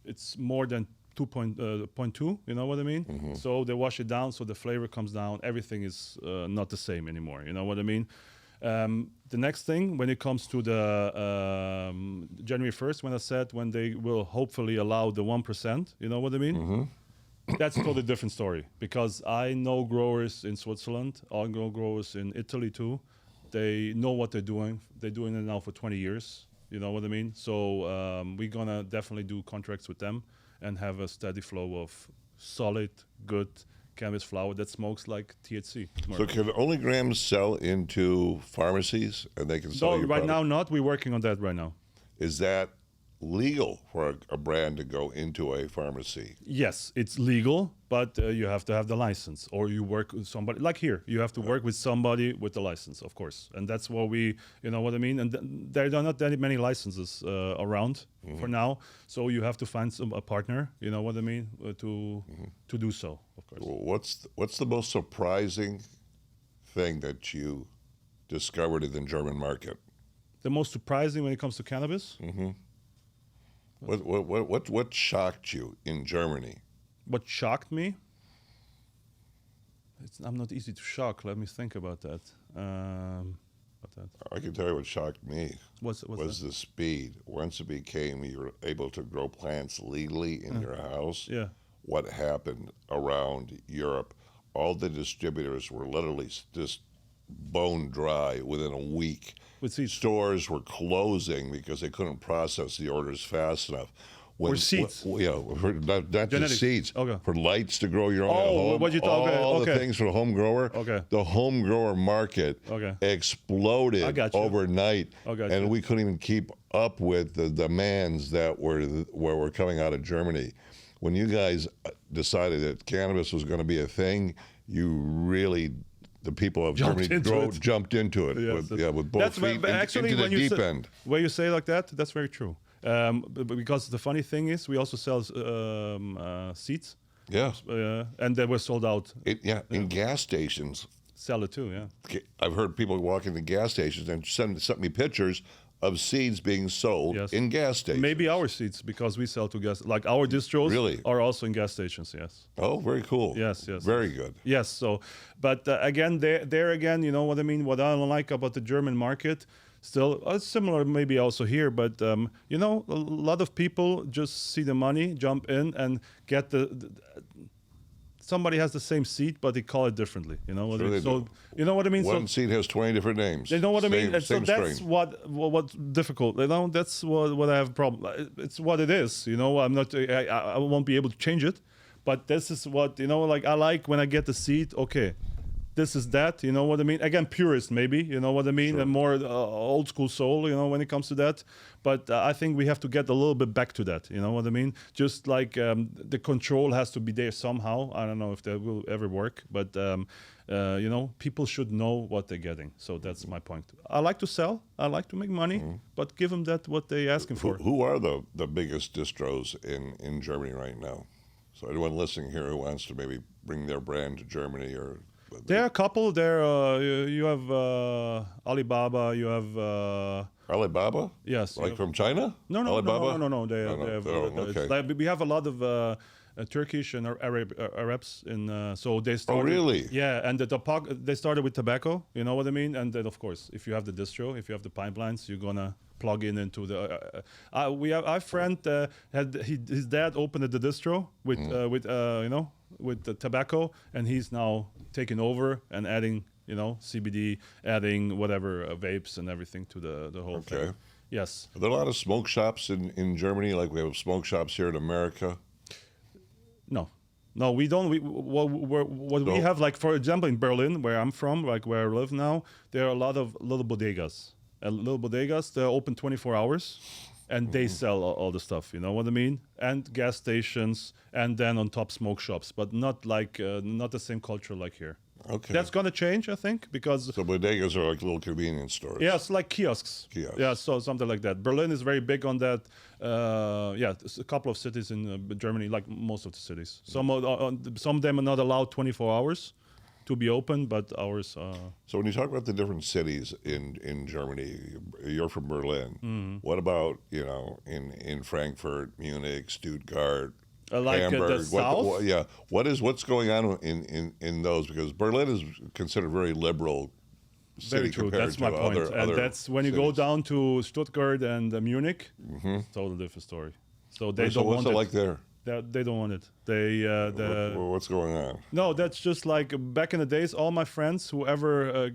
it's more than 2.2. You know what I mean? So they wash it down, so the flavor comes down. Everything is not the same anymore. You know what I mean? The next thing, when it comes to the January 1st, when they will hopefully allow the 1%. You know what I mean? That's a totally different story, because I know growers in Switzerland. I know growers in Italy too. They know what they're doing. They're doing it now for 20 years. You know what I mean? So we're going to definitely do contracts with them and have a steady flow of solid, good cannabis flower that smokes like THC. So can OnlyGrams sell into pharmacies and they can sell your right product? now not. We're working on that right now. Is that legal for a brand to go into a pharmacy? Yes, it's legal, but you have to have the license, or you work with somebody like here. You have to work with somebody with the license, of course, and that's what we, you know what I mean. And there are not that many licenses around for now, so you have to find a partner. You know what I mean, to do so, of course. Well, what's the most surprising thing that you discovered in the German market? The most surprising when it comes to cannabis. What shocked you in Germany? What shocked me? I'm not easy to shock. Let me think about that. I can tell you what shocked me. Was the speed. Once it became you're able to grow plants legally in your house. Yeah. What happened around Europe? All the distributors were literally just bone dry within a week. Stores were closing because they couldn't process the orders fast enough. For seeds? Not just seeds. Okay. For lights to grow your own at home. What you thought? All the things for the home grower. Okay. The home grower market exploded overnight. And we couldn't even keep up with the demands that were coming out of Germany. When you guys decided that cannabis was going to be a thing, you really... The people of Germany jumped into it with both feet into the deep end. When you say like that, that's very true. Because the funny thing is, we also sell seeds. Yeah. And they were sold out. In gas stations. Sell it too, yeah. I've heard people walk into gas stations and sent me pictures of seeds being sold in gas stations. Maybe our seeds, because we sell to gas, like our distros are also in gas stations, yes. Oh, very cool. Yes. Very good. Yes, so, but again, there again, you know what I mean? What I don't like about the German market, still, similar maybe also here, but, you know, a lot of people just see the money, jump in and get somebody has the same seed, but they call it differently. You know what I mean? So you know what I mean. One seed has 20 different names. You know what I mean? And so same that's strain. what's difficult. You know, that's what I have a problem. It's what it is. You know, I'm not. I won't be able to change it. But this is what, you know. Like I like when I get the seed. Okay, this is that. You know what I mean? Again, purist maybe. You know what I mean? Sure. And more old school soul. You know, when it comes to that. But I think we have to get a little bit back to that. You know what I mean? Just like the control has to be there somehow. I don't know if that will ever work, but you know, people should know what they're getting. So that's my point. I like to sell. I like to make money, but give them what they're asking for. Who are the biggest distros in Germany right now? So anyone listening here who wants to maybe bring their brand to Germany or... There are a couple. There, you have Alibaba. You have Alibaba. Yes. Like from China? No. Alibaba? No. They have. Okay. Like, we have a lot of Turkish and Arabs in. So they started. Oh, really? Yeah, and they started with tobacco. You know what I mean? And then of course, if you have the distro, if you have the pipelines, you're gonna plug in into the. Our friend his dad opened the distro with with the tobacco, and he's now taking over and adding CBD, adding whatever vapes and everything to the whole thing. Yes. Are there a lot of smoke shops in Germany, like we have smoke shops here in America? No, we don't. We have, like, for example, in Berlin, where I'm from, like where I live now, there are a lot of little bodegas. They're open 24 hours, and they sell all the stuff. You know what I mean? And gas stations, and then on top smoke shops, but not the same culture like here. Okay. That's gonna change, I think, because so bodegas are like little convenience stores. Yeah, it's like kiosks. Yeah, so something like that. Berlin is very big on that. There's a couple of cities in Germany, like most of the cities. Some of them are not allowed 24 hours to be open, but ours. So when you talk about the different cities in Germany, you're from Berlin. What about in Frankfurt, Munich, Stuttgart? Like Hamburg. the south? What's going on in those? Because Berlin is considered very liberal city. Very true. Compared That's to my point. other And that's when you go down to Stuttgart and Munich. Totally different story. So they don't want it. What's it like there? They don't want it. What's going on? No, that's just like back in the days. All my friends, whoever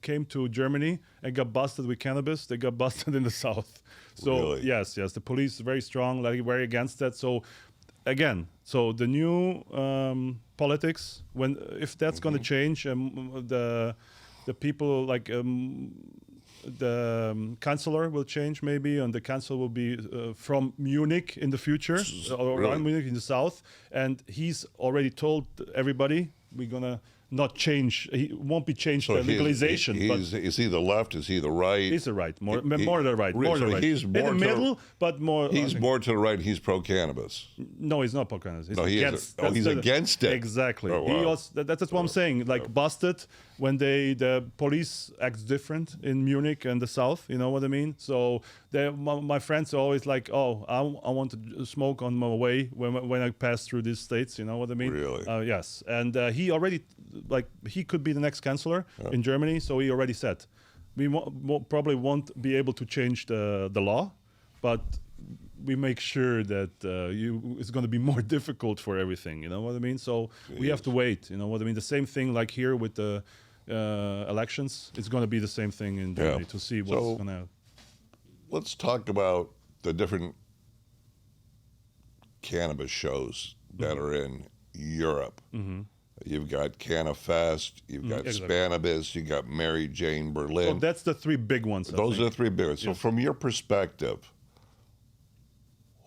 came to Germany and got busted with cannabis, they got busted in the south. So really? yes, the police is very strong, like very against that. So again, the new politics, if that's going to change, the people like the chancellor will change maybe, and the chancellor will be from Munich in the future, or around Munich in the south, and he's already told everybody we're gonna not change. He won't be changed the legalization. Is he the left? Is he the right? He's the right, more to the right. He's more in the middle, but more. He's more to the right. He's pro-cannabis. No, he's not pro-cannabis. He's against. He's against it. Exactly. Oh, wow. That's what I'm saying. Like busted when the police acts different in Munich and the south. You know what I mean? So my friends are always like, oh, I want to smoke on my way when I pass through these states. You know what I mean? Really? Yes. And he already. Like he could be the next chancellor in Germany, so he already said we probably won't be able to change the law, but we make sure that it's going to be more difficult for everything. You know what I mean? So we have to wait. You know what I mean? The same thing like here with the elections. It's going to be the same thing in Germany to see what's going to happen. Let's talk about the different cannabis shows that are in Europe. You've got Cannabis, you've got Cannabis, you've got Mary Jane Berlin. So that's the three big ones. Those are the three big ones. So from your perspective,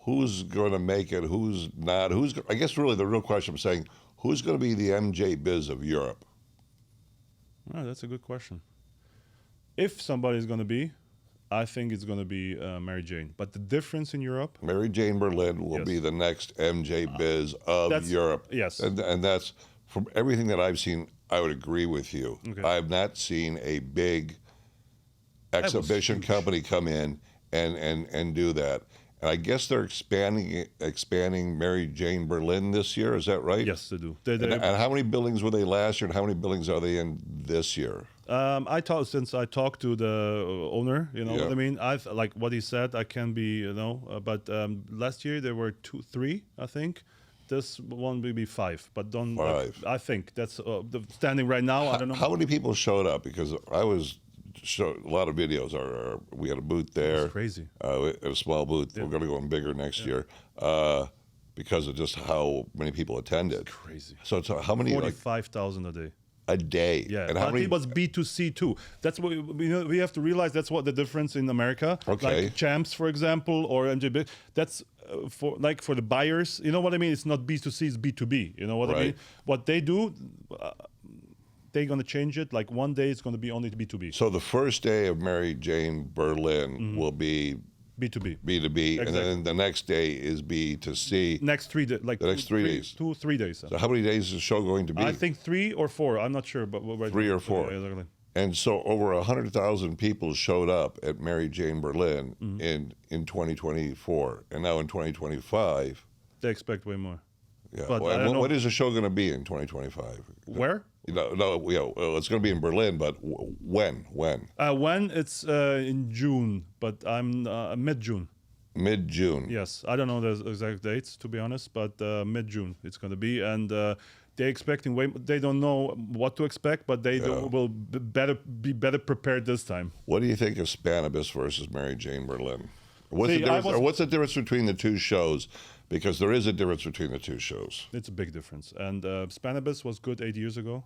who's going to make it? Who's not? I guess really the real question I'm saying, who's going to be the MJ Biz of Europe? Oh, that's a good question. If somebody's going to be, I think it's going to be Mary Jane. But the difference in Europe... Mary Jane Berlin will be the next MJ Biz of Europe. Yes. And that's... From everything that I've seen, I would agree with you. Okay. I have not seen a big exhibition company come in and do that. And I guess they're expanding Mary Jane Berlin this year. Is that right? Yes, they do. And how many buildings were they last year, and how many buildings are they in this year? Since I talked to the owner, you know what I mean. I've like what he said. I can be, but last year there were 3, I think. This one will be 5, but don't. 5. I think that's standing right now. I don't know. How many people showed up? Because I was showed a lot of videos. We had a booth there. That's crazy. A small booth. We're going to go in bigger next year because of just how many people attended. That's crazy. So how many? 45,000 a day. A day. Yeah, and but it was B2C too. That's what we have to realize. That's what the difference in America. Okay. Like Champs, for example, or MJB. That's for the buyers. You know what I mean? It's not B2C, it's B2B. You know what I mean? What they do, they're going to change it. Like one day it's going to be only B2B. So the first day of Mary Jane Berlin will be B2B. B2B, exactly. And then the next day is B2C. Next 3 days, like the next 3 days. 3 days. So how many days is the show going to be? I think 3 or 4. I'm not sure, but 3 or 4. Yeah, exactly. And so over 100,000 people showed up at Mary Jane Berlin in 2024, and now in 2025, they expect way more. Yeah. But Well, I don't know. what is the show going to be in 2025? Where? It's going to be in Berlin, but when? When it's in June, but I'm mid-June. Mid-June. Yes, I don't know the exact dates, to be honest, but mid-June it's going to be, and they're expecting they don't know what to expect, but they will be better prepared this time. What do you think of Cannabis versus Mary Jane Berlin? What's the difference between the two shows? Because there is a difference between the two shows. It's a big difference. And Cannabis was good 8 years ago.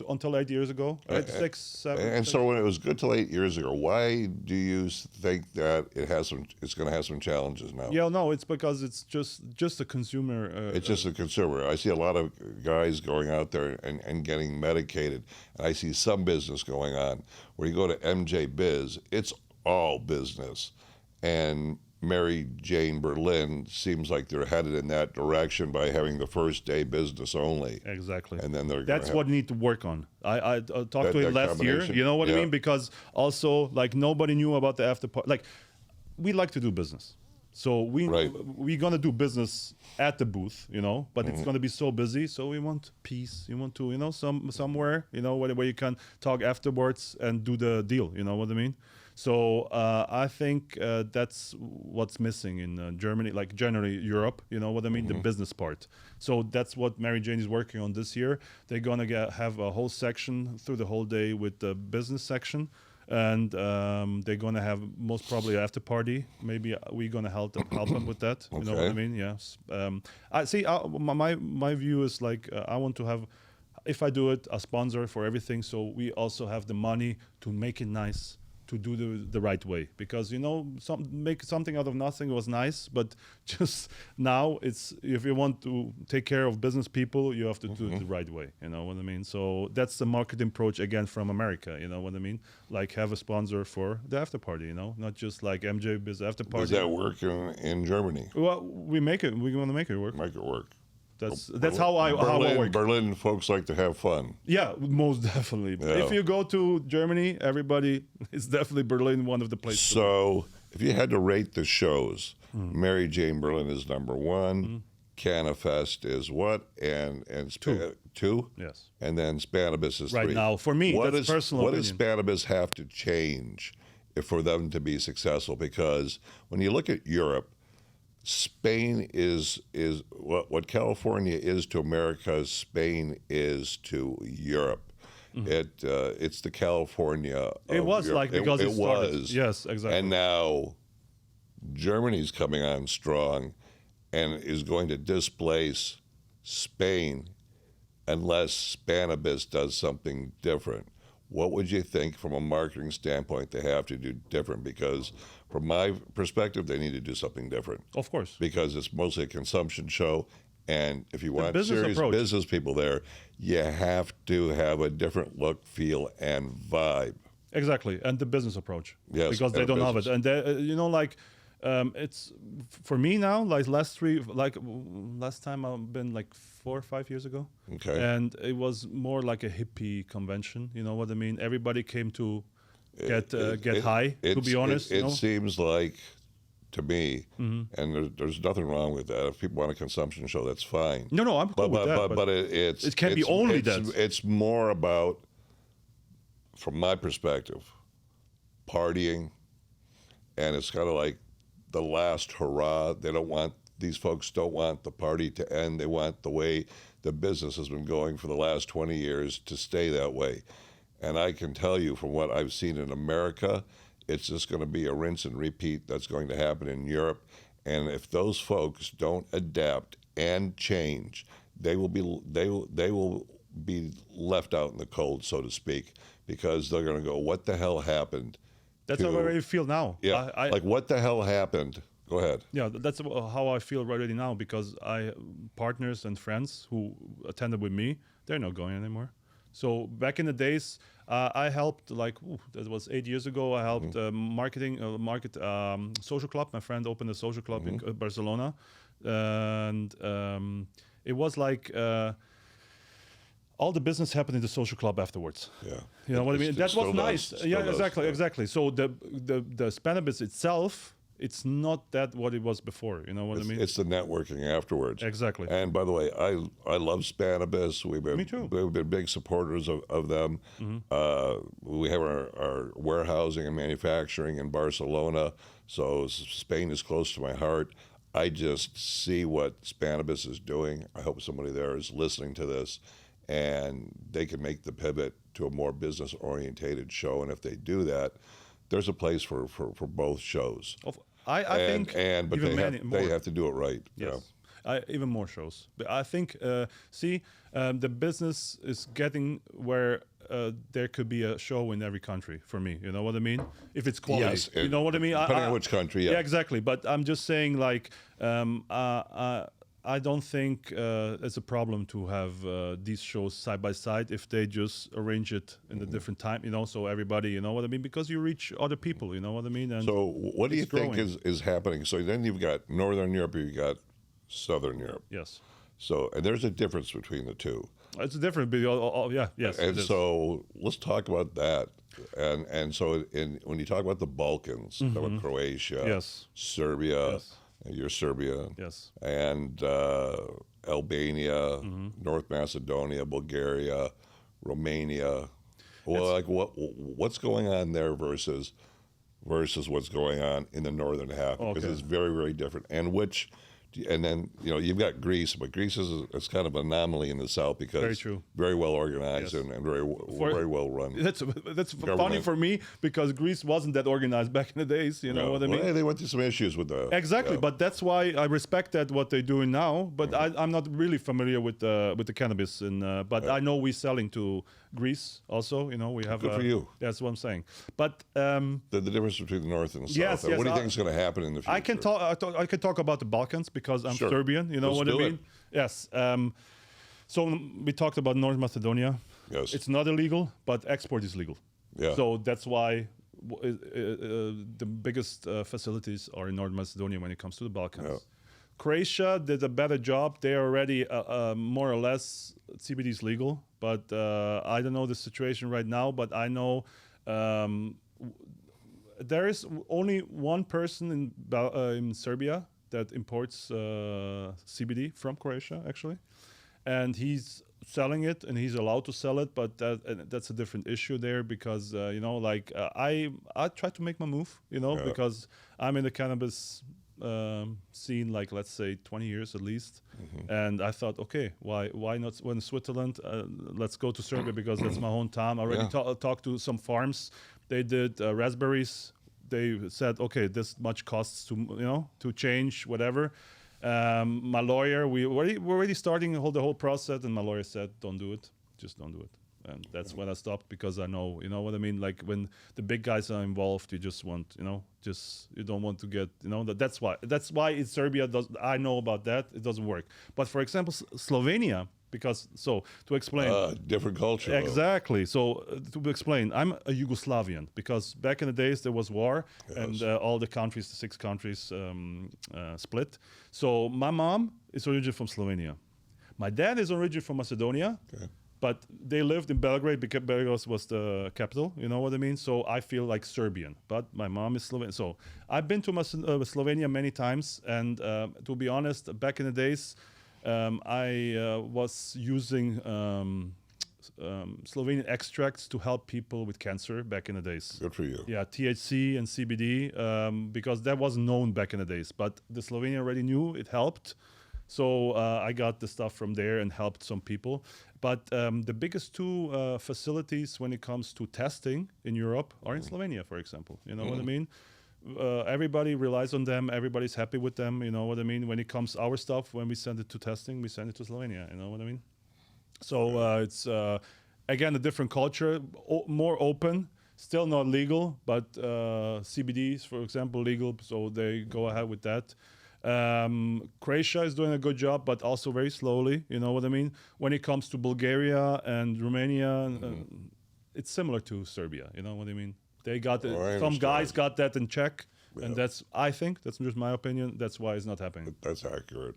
Until 8 years ago, six, seven. And so when it was good till 8 years ago, why do you think that it's going to have some challenges now? Yeah, no, it's because it's just a consumer. It's just a consumer. I see a lot of guys going out there and getting medicated, and I see some business going on. Where you go to MJ Biz, it's all business, and Mary Jane Berlin seems like they're headed in that direction by having the first day business only. Exactly. And then that's what need to work on. I talked to him last year. You know what I mean? Because also, like, nobody knew about the after party. Like, we like to do business. So we're going to do business at the booth, but it's going to be so busy. So we want peace. You want to, somewhere, where you can talk afterwards and do the deal. You know what I mean? So I think that's what's missing in Germany, like generally Europe, you know what I mean, the business part. So that's what Mary Jane is working on this year. They're going to have a whole section through the whole day with the business section. And they're going to have most probably an after party. Maybe we're going to help them with that. You know what I mean? Yes. I see. My view is like I want to have, if I do it, a sponsor for everything. So we also have the money to make it nice, to do the right way, because make something out of nothing was nice, but just now it's, if you want to take care of business people, you have to do it the right way. You know what I mean? So that's the marketing approach again from America. You know what I mean? Like have a sponsor for the after party. Not just like MJ Biz after party. Does that work in Germany? Well, we make it. We want to make it work. Make it work. That's how I work. Berlin folks like to have fun. Yeah, most definitely. Yeah. If you go to Germany, everybody is definitely Berlin one of the places. So if you had to rate the shows, Mary Jane Berlin is number one. Cannafest is what? And two? Yes. And then Cannabis is three. Right now, for me, that's personal opinion. What does Cannabis have to change for them to be successful? Because when you look at Europe, Spain is what California is to America, Spain is to Europe. It's the California. It was Europe. Like because it started. Was. Yes, exactly. And now Germany's coming on strong and is going to displace Spain unless Cannabis does something different. What would you think from a marketing standpoint they have to do different? Because from my perspective, they need to do something different. Of course. Because it's mostly a consumption show. And if you want serious approach. Business people there, you have to have a different look, feel, and vibe. Exactly. And the business approach. Yes. Because they don't have it. And they, it's for me now, like last time I've been like 4 or 5 years ago. Okay. And it was more like a hippie convention. You know what I mean? Everybody came to get high, to be honest. It seems like, to me, and there's nothing wrong with that. If people want a consumption show, that's fine. No, I'm cool with that. But it can't be only that. It's more about, from my perspective, partying, and it's kind of like the last hurrah. These folks don't want the party to end. They want the way the business has been going for the last 20 years to stay that way. And I can tell you from what I've seen in America, it's just going to be a rinse and repeat that's going to happen in Europe. And if those folks don't adapt and change, they will be left out in the cold, so to speak, because they're going to go, what the hell happened? That's how I already feel now. Yeah, like what the hell happened? Go ahead. Yeah, that's how I feel already now, because partners and friends who attended with me, they're not going anymore. So back in the days, I helped, that was 8 years ago, I helped social club. My friend opened a social club in Barcelona. And it was like all the business happened in the social club afterwards. Yeah. You know what I mean? That was nice. Yeah, exactly. So the Cannabis itself it's not that what it was before. You know what I mean? It's the networking afterwards. Exactly. And by the way, I love Cannabis. Me too. We've been big supporters of them. We have our warehousing and manufacturing in Barcelona, so Spain is close to my heart. I just see what Cannabis is doing. I hope somebody there is listening to this, and they can make the pivot to a more business-orientated show. And if they do that, there's a place for both shows. I think, but they have to do it right. Yes, even more shows. But I think, the business is getting where there could be a show in every country for me. You know what I mean? If it's quality, yes, you know what I mean. Depending on which country, yeah, exactly. But I'm just saying, like, I don't think it's a problem to have these shows side by side if they just arrange it in a different time, you know, so everybody, you know what I mean? Because you reach other people, you know what I mean? And so what do you think is happening? So then you've got Northern Europe, you've got Southern Europe. Yes. So, and there's a difference between the two. It's a difference, yes. And so let's talk about that. And so when you talk about the Balkans, about Croatia, yes, Serbia, yes. You're Serbia, yes, and Albania, North Macedonia, Bulgaria, Romania. Well, like what's going on there versus what's going on in the northern half, because it's very, very different. And then you've got Greece, but Greece is kind of an anomaly in the south because very true, very well organized, yes, and very well run. That's funny for me because Greece wasn't that organized back in the days. You know what I mean? Well, they went through some issues with the but that's why I respect that what they're doing now. But I'm not really familiar with the cannabis, but I know we're selling to Greece also. You know, we have. Good for you. That's what I'm saying. But the difference between the north and the south. Yes, what do you think is going to happen in the future? I can talk about the Balkans because I'm Serbian. You know what I mean? Yes. So we talked about North Macedonia. Yes. It's not illegal, but export is legal. Yeah. So that's why the biggest facilities are in North Macedonia when it comes to the Balkans. Yeah. Croatia did a better job. They are already more or less CBD is legal, but I don't know the situation right now. But I know there is only one person in Serbia that imports CBD from Croatia, actually, and he's selling it and he's allowed to sell it, but that's a different issue there because I try to make my move, because I'm in the cannabis scene, like let's say 20 years at least, and I thought, okay, why not when Switzerland? Let's go to Serbia because that's my hometown. I already talked to some farms. They did raspberries. They said, okay, this much costs to change whatever. My lawyer, we're already starting the whole process, and my lawyer said, don't do it, just don't do it. And that's when I stopped because I know, you know what I mean? Like when the big guys are involved, you just want, you don't want to get, that's why in Serbia, I know about that, it doesn't work. But for example, Slovenia, to explain. Different culture. Exactly. So to explain, I'm a Yugoslavian because back in the days there was war, yes, and all the countries, the 6 countries split. So my mom is originally from Slovenia. My dad is originally from Macedonia. Okay. But they lived in Belgrade because Belgrade was the capital, you know what I mean? So I feel like Serbian, but my mom is Slovenian. So I've been to Slovenia many times, and to be honest, back in the days, I was using Slovenian extracts to help people with cancer back in the days. Good for you. Yeah, THC and CBD, because that wasn't known back in the days, but the Slovenian already knew it helped. So I got the stuff from there and helped some people. But the biggest 2 facilities when it comes to testing in Europe are in Slovenia, for example. You know what I mean? Everybody relies on them. Everybody's happy with them. You know what I mean? When it comes our stuff, when we send it to testing, we send it to Slovenia. You know what I mean? So it's, again, a different culture, more open. Still not legal, but CBD is, for example, legal. So they go ahead with that. Croatia is doing a good job, but also very slowly. You know what I mean? When it comes to Bulgaria and Romania, it's similar to Serbia. You know what I mean? They got some guys got that in check, And I think that's just my opinion. That's why it's not happening. That's accurate.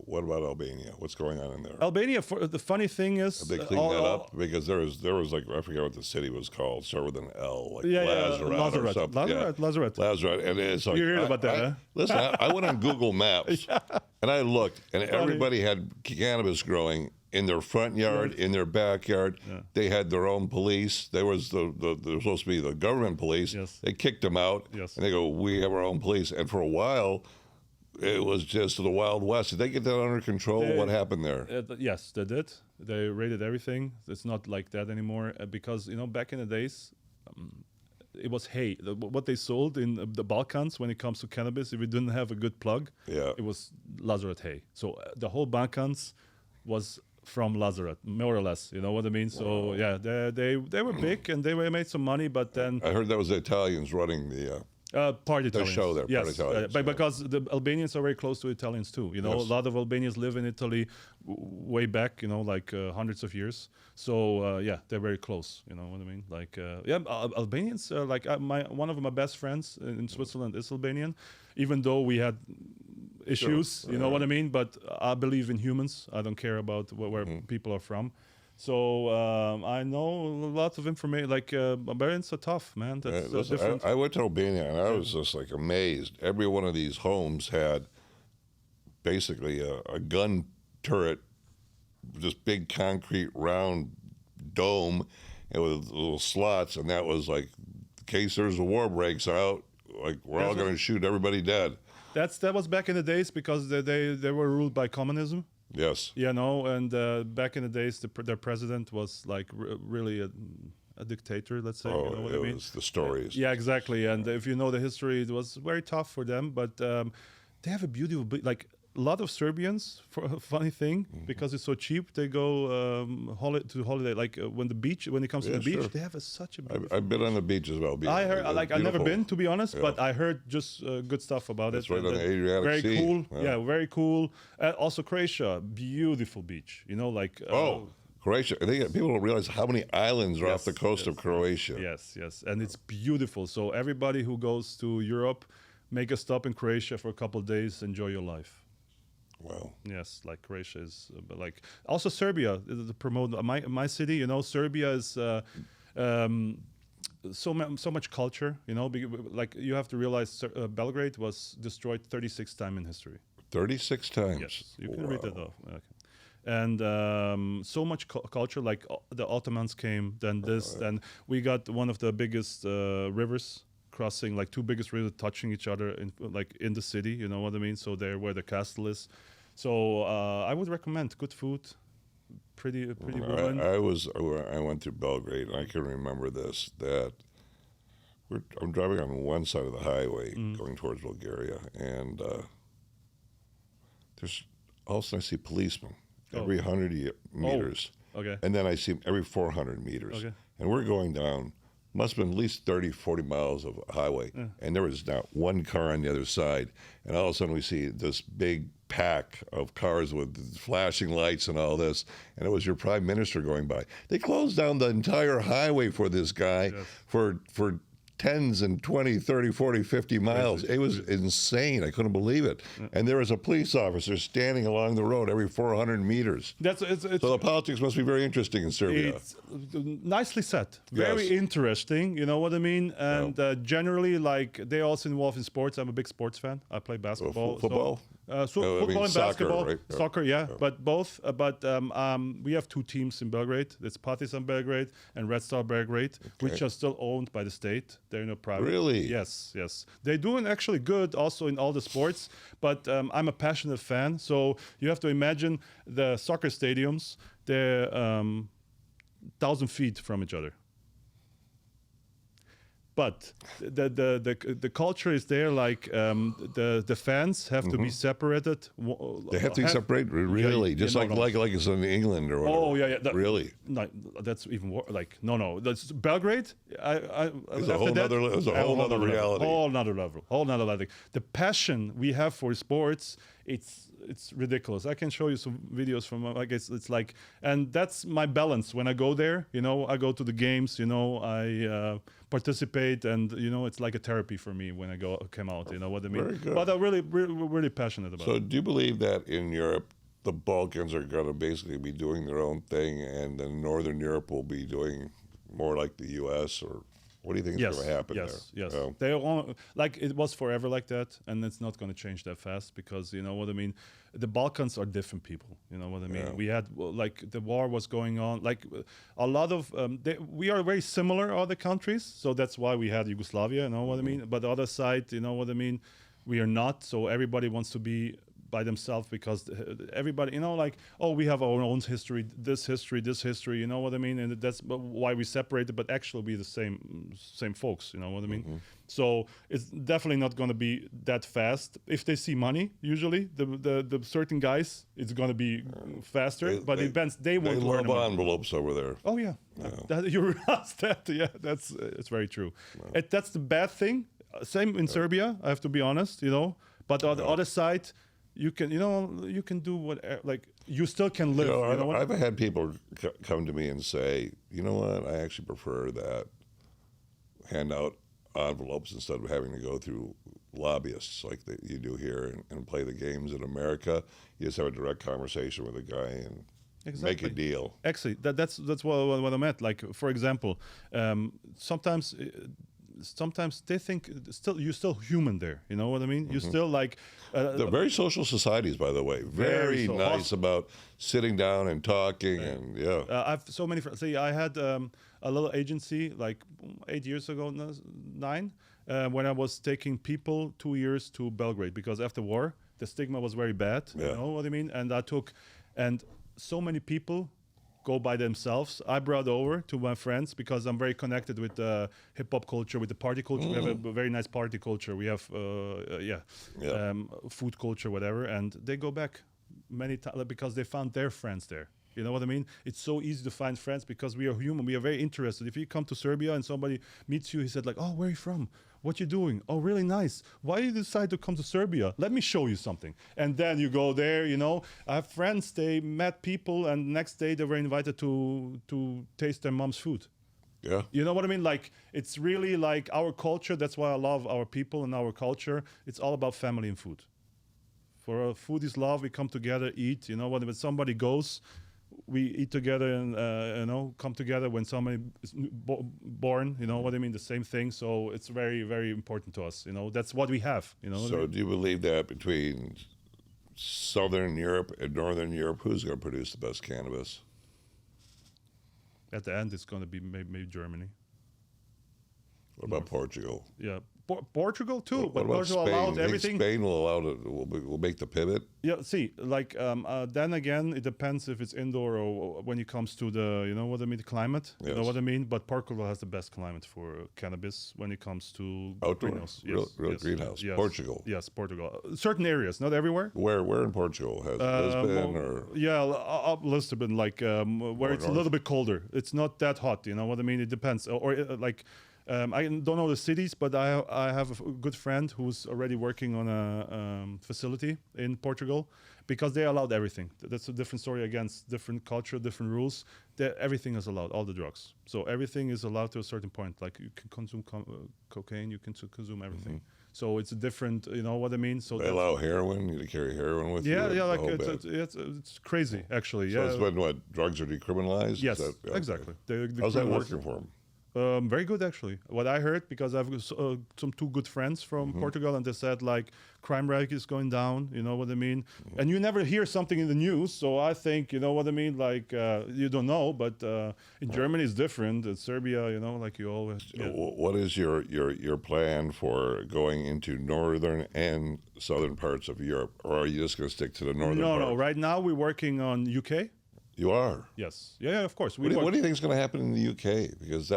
What about Albania? What's going on in there? Albania. The funny thing is, have they cleaned that up? Because there was like, I forget what the city was called. Start with an L, like Lazaret or something. Lazaret. And it's like, you heard about that? Huh? Listen, I went on Google Maps and I looked, and everybody had cannabis growing in their front yard, in their backyard. They had their own police. There was there was supposed to be the government police. They kicked them out, and they go, we have our own police. And for a while, it was just the Wild West. Did they get that under control? What happened there? Yes, they did. They raided everything. It's not like that anymore because, back in the days, it was hay. What they sold in the Balkans when it comes to cannabis, if you didn't have a good plug, it was Lazaret hay. So the whole Balkans was from Lazaret, more or less. You know what I mean? So they were big and they made some money, but then I heard that was the Italians running the part Italians. The show there. Yes, but because the Albanians are very close to Italians too. A lot of Albanians live in Italy way back. Like hundreds of years. So they're very close. You know what I mean? Like Albanians. Like one of my best friends in Switzerland is Albanian, even though we had issues, you know what I mean? But I believe in humans. I don't care about where people are from. So I know lots of information. Like Albanians are tough, man. That's different. I went to Albania and I was just like amazed. Every one of these homes had basically a gun turret, this big concrete round dome, and with little slots, and that was like, in case there's a war breaks out, like we're all going to shoot everybody dead. That was back in the days because they were ruled by communism. Yes. And back in the days, their president was like really a dictator, let's say. Oh, it was the stories. Yeah, exactly. And if you know the history, it was very tough for them. But they have a beautiful, like a lot of Serbians, for a funny thing, because it's so cheap, they go to holiday. Like when it comes to the beach, they have such a beautiful I've been on the beach as well. I heard, I've never been, to be honest, but I heard just good stuff about That's it. Right on the Adriatic very Sea. Cool. Yeah, very cool. Also Croatia, beautiful beach. Croatia. I think people don't realize how many islands are off the coast of Croatia. Yes. And it's beautiful. So everybody who goes to Europe, make a stop in Croatia for a couple of days, enjoy your life. Wow. Yes, like Croatia is, but like also Serbia. To promote my city, Serbia is so much culture. Like you have to realize Belgrade was destroyed 36 times in history. 36 times. Yes, you can read that off. Okay. And so much culture. Like the Ottomans came, then then we got one of the biggest rivers crossing, like two biggest rivers touching each other in the city. You know what I mean? So there where the castle is. So I would recommend good food, pretty woman. I went to Belgrade, and I can remember this, that I'm driving on one side of the highway going towards Bulgaria, and there's all of a sudden I see policemen every 100 meters. Okay. And then I see them every 400 meters. Okay. And we're going down, must have been at least 30, 40 miles of highway. Yeah. And there was not one car on the other side. And all of a sudden we see this big pack of cars with flashing lights and all this. And it was your prime minister going by. They closed down the entire highway for this guy for tens and 20, 30, 40, 50 miles. It was insane. I couldn't believe it. And there was a police officer standing along the road every 400 meters. So the politics must be very interesting in Serbia. It's nicely said. Very interesting, you know what I mean? And generally, like, they also involved in sports. I'm a big sports fan. I play basketball. Football? Football and basketball. Right? Soccer, yeah. But both. But we have two teams in Belgrade. It's Partizan Belgrade and Red Star Belgrade, which are still owned by the state. They're not private. Really? Yes. They're doing actually good also in all the sports, but I'm a passionate fan. So you have to imagine the soccer stadiums, they're 1,000 feet from each other. But the culture is there. Like the fans have to be separated. They have to be separated, really, just like it's in England or whatever. Oh yeah. Really? No, that's even worse. Like no. That's Belgrade. It's a whole other reality. Whole nother level. The passion we have for sports it's ridiculous. I can show you some videos from like it's like, and that's my balance when I go there. You know, I go to the games. You know, I participate, and you know, it's like a therapy for me when I come out. You know what I mean? Very good. But I'm really passionate about it. So do you believe that in Europe, the Balkans are going to basically be doing their own thing, and then Northern Europe will be doing more like the U.S., or what do you think is going to happen there? Yes. They all, like it was forever like that, and it's not going to change that fast because you know what I mean. The Balkans are different people. You know what I mean. We had like the war was going on. Like a lot of we are very similar other countries, so that's why we had Yugoslavia. You know what I mean. But the other side, you know what I mean. We are not. So everybody wants to be by themselves because everybody, you know, like, oh, we have our own history, this history, you know what I mean? And that's why we separated, but actually we the same folks, you know what I mean? So it's definitely not going to be that fast. If they see money, usually the certain guys, it's going to be faster, but it depends. They won't learn love envelopes over there. Oh yeah. You realize that? Yeah, it's very true. That's the bad thing. Same in Serbia, I have to be honest, you know, but on the other side, you can do what, like, you still can live. You know, I've had people come to me and say, you know what, I actually prefer that, hand out envelopes instead of having to go through lobbyists like you do here and play the games in America. You just have a direct conversation with a guy and make a deal. Actually, that's what I meant. Like, for example, sometimes they think you're still human there. You know what I mean? You're still like they're very social societies, by the way. Very nice about sitting down and talking and I've so many friends. See, I had a little agency like 8 years ago, 9, when I was taking people 2 years to Belgrade because after war the stigma was very bad. You know what I mean? And so many people go by themselves. I brought over to my friends because I'm very connected with the hip hop culture, with the party culture. We have a very nice party culture. We have food culture, whatever, and they go back many times because they found their friends there. You know what I mean? It's so easy to find friends because we are human. We are very interested. If you come to Serbia and somebody meets you, he said like, "Oh, where are you from? What you doing? Oh, really nice. Why did you decide to come to Serbia? Let me show you something." And then you go there, you know. I have friends, they met people, and next day they were invited to taste their mom's food. Yeah. You know what I mean? Like, it's really like our culture. That's why I love our people and our culture. It's all about family and food. For food is love. We come together, eat. You know, when somebody goes, we eat together and you know, come together when somebody is born. You know what I mean? The same thing. So it's very, very important to us. You know, that's what we have. You know. So do you believe that between Southern Europe and Northern Europe, who's going to produce the best cannabis? At the end, it's going to be maybe Germany. What about Portugal? Yeah, Portugal too. What but about Portugal Spain? allowed everything. Spain will allow it. Will make the pivot. Yeah. See, like then again, it depends if it's indoor or when it comes to the, you know what I mean, the climate. Yes. You know what I mean. But Portugal has the best climate for cannabis when it comes to outdoor greenhouse. Real greenhouse. Yes. Portugal. Yes, Portugal. Certain areas, not everywhere. Where in Portugal has Lisbon or? Yeah, up Lisbon, like where it's north? a little bit colder. It's not that hot. You know what I mean. It depends. Or like. I don't know the cities, but I have a good friend who's already working on a facility in Portugal because they allowed everything. That's a different story against different culture, different rules. Everything is allowed, all the drugs. So everything is allowed to a certain point. Like you can consume cocaine, you can consume everything. So it's a different, you know what I mean? So they allow heroin, you to carry heroin with you? Yeah, like it's crazy, actually. So yeah. it's when drugs are decriminalized? Yes, exactly. How's that working for them? Very good, actually. What I heard, because I have some 2 good friends from Portugal, and they said like crime rate is going down. You know what I mean? And you never hear something in the news, so I think, you know what I mean. Like you don't know, but in Germany it's different. In Serbia, you know, like you always. Yeah. What is your plan for going into northern and southern parts of Europe, or are you just going to stick to the northern? No. Right now we're working on UK. You are? Yes. Yeah, of course. What do you think is going to happen in the UK? Because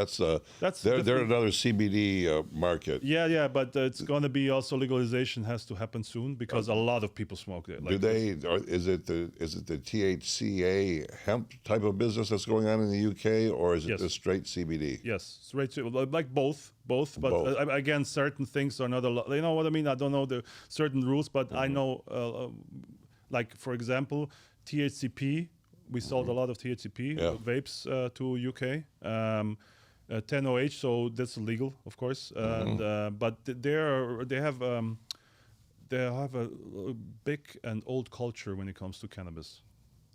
they're another CBD market. Yeah, but it's going to be also legalization has to happen soon because a lot of people smoke it. Like is it the THCA hemp type of business that's going on in the UK, or is it the straight CBD? Yes, straight like both. But again, certain things are not allowed. You know what I mean? I don't know the certain rules, but I know Like for example, THCP. We sold a lot of THCP vapes to UK. 10OH, so that's legal, of course. And but they have a big and old culture when it comes to cannabis.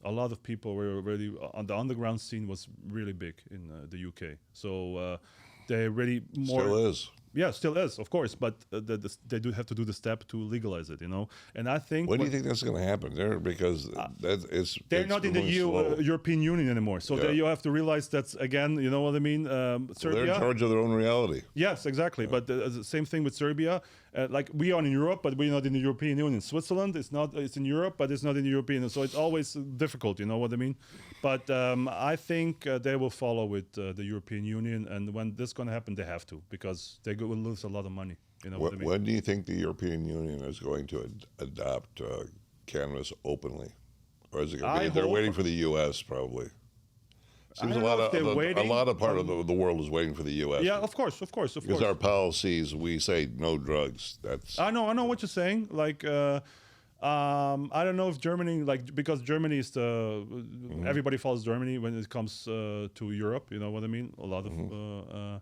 A lot of people were already on the underground scene was really big in the UK. So they really more still is. Yeah, still is, of course, but they do have to do the step to legalize it, And I think. When do you think that's going to happen there? Because they're not in the European Union anymore, so you have to realize that's again, you know what I mean. Serbia, they're in charge of their own reality. Yes, exactly. Yeah. But the same thing with Serbia. Like we are in Europe, but we're not in the European Union. Switzerland is not; it's in Europe, but it's not in the European Union. So it's always difficult, you know what I mean. But I think they will follow with the European Union, and when this is going to happen, they have to because they will lose a lot of money. You know what I mean? When do you think the European Union is going to adopt cannabis openly, or is it going to be? They're waiting for the U.S. probably. Seems a lot of the world is waiting for the U.S. Yeah, of course. Because our policies, we say no drugs. I know what you're saying. Like, I don't know if Germany, because Germany is everybody follows Germany when it comes to Europe. You know what I mean? A lot of.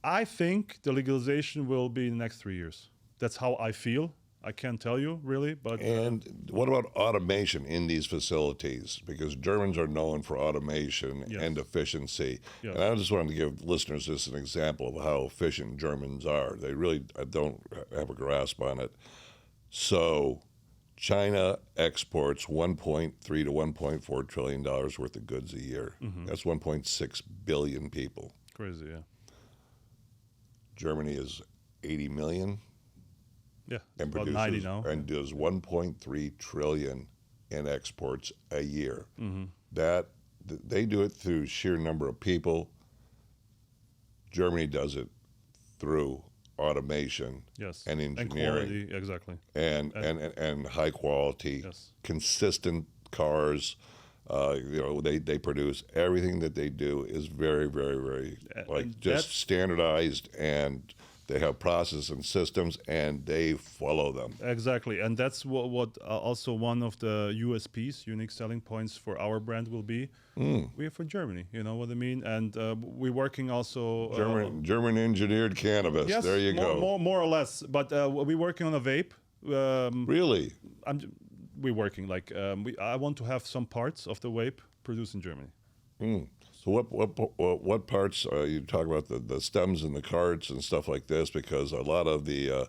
I think the legalization will be in the next 3 years. That's how I feel. I can't tell you really, but and what about automation in these facilities? Because Germans are known for automation and efficiency. Yes. And I just wanted to give listeners just an example of how efficient Germans are. They really don't have a grasp on it. So, China exports $1.3 to $1.4 trillion worth of goods a year. That's 1.6 billion people. Crazy, yeah. Germany is 80 million. Yeah, and about 90 now. And does 1.3 trillion in exports a year. That they do it through sheer number of people. Germany does it through automation and engineering, and quality, exactly, and high quality, consistent cars. They produce everything that they do is very, very, very standardized, and they have processes and systems, and they follow them. Exactly, and that's what also one of the USPs, unique selling points for our brand will be. We are from Germany, you know what I mean, and we're working also German engineered cannabis. Yes, there you go. More or less, but we're working on a vape. Really? We're working I want to have some parts of the vape produced in Germany. So what parts you talk about the stems and the carts and stuff like this? Because a lot of the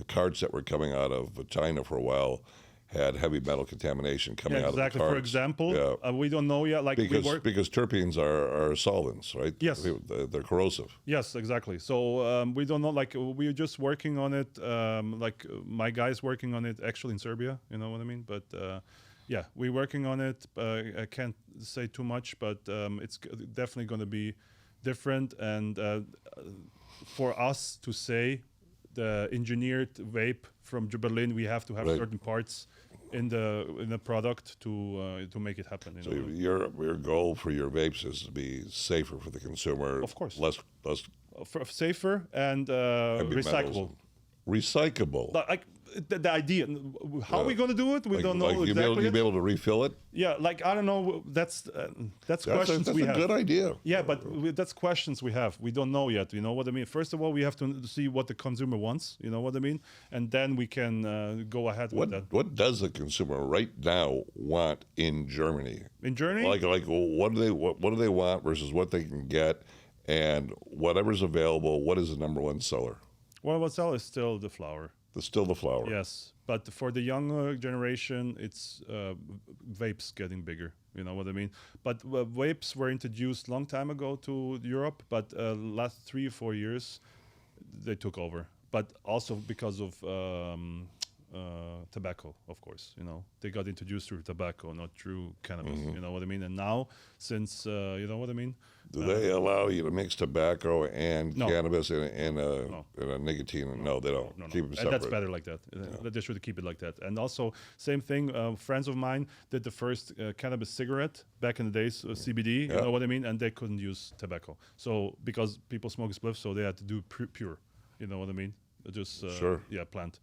carts that were coming out of China for a while had heavy metal contamination coming out of the carts. For example, we don't know yet. Because terpenes are solvents, right? Yes, they're corrosive. Yes, exactly. So we don't know. We're just working on it. My guy's working on it actually in Serbia. You know what I mean? But. Yeah, we're working on it. I can't say too much, but it's definitely going to be different. And for us to say the engineered vape from Berlin, we have to have certain parts in the product to make it happen. So your goal for your vapes is to be safer for the consumer. Of course. Less safer and recyclable. Recyclable. The idea, how are we going to do it? We don't know exactly. You'll be able to refill it? Yeah, I don't know. That's questions we have. That's a good idea. Yeah, but that's questions we have. We don't know yet. You know what I mean? First of all, we have to see what the consumer wants. You know what I mean? And then we can go ahead with that. What does the consumer right now want in Germany? In Germany? What do they want versus what they can get, and whatever's available, what is the number one seller? Well, what's seller is still the flower. Still the flower. Yes, but for the younger generation, it's vapes getting bigger. You know what I mean? But vapes were introduced long time ago to Europe, but last 3 or 4 years, they took over. But also because of tobacco, of course. You know, they got introduced through tobacco, not through cannabis. You know what I mean? And now, since you know what I mean. Do they allow you to mix tobacco and cannabis in a nicotine? No, they don't. No. Keep them separate. That's better like that. They should keep it like that. And also, same thing. Friends of mine did the first cannabis cigarette back in the days, CBD. You know what I mean? And they couldn't use tobacco. So because people smoke spliff, so they had to do pure. You know what I mean? Just plant.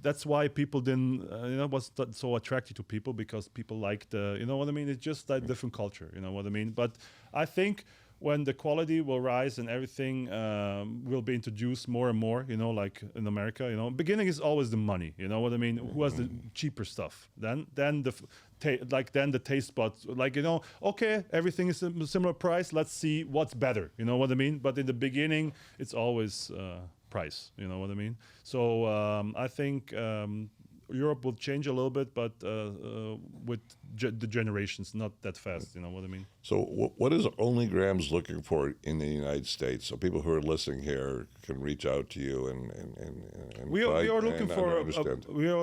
that's why people didn't, was so attracted to people, because people like you know what I mean? It's just a different culture, you know what I mean? But I think when the quality will rise and everything will be introduced more and more, like in America, beginning is always the money, you know what I mean? Who has the cheaper stuff? Then the taste buds, okay, everything is a similar price. Let's see what's better, you know what I mean? But in the beginning, it's always price, you know what I mean? So I think Europe will change a little bit, but with the generations, not that fast. You know what I mean? So what is OnlyGrams looking for in the United States? So people who are listening here can reach out to you and we are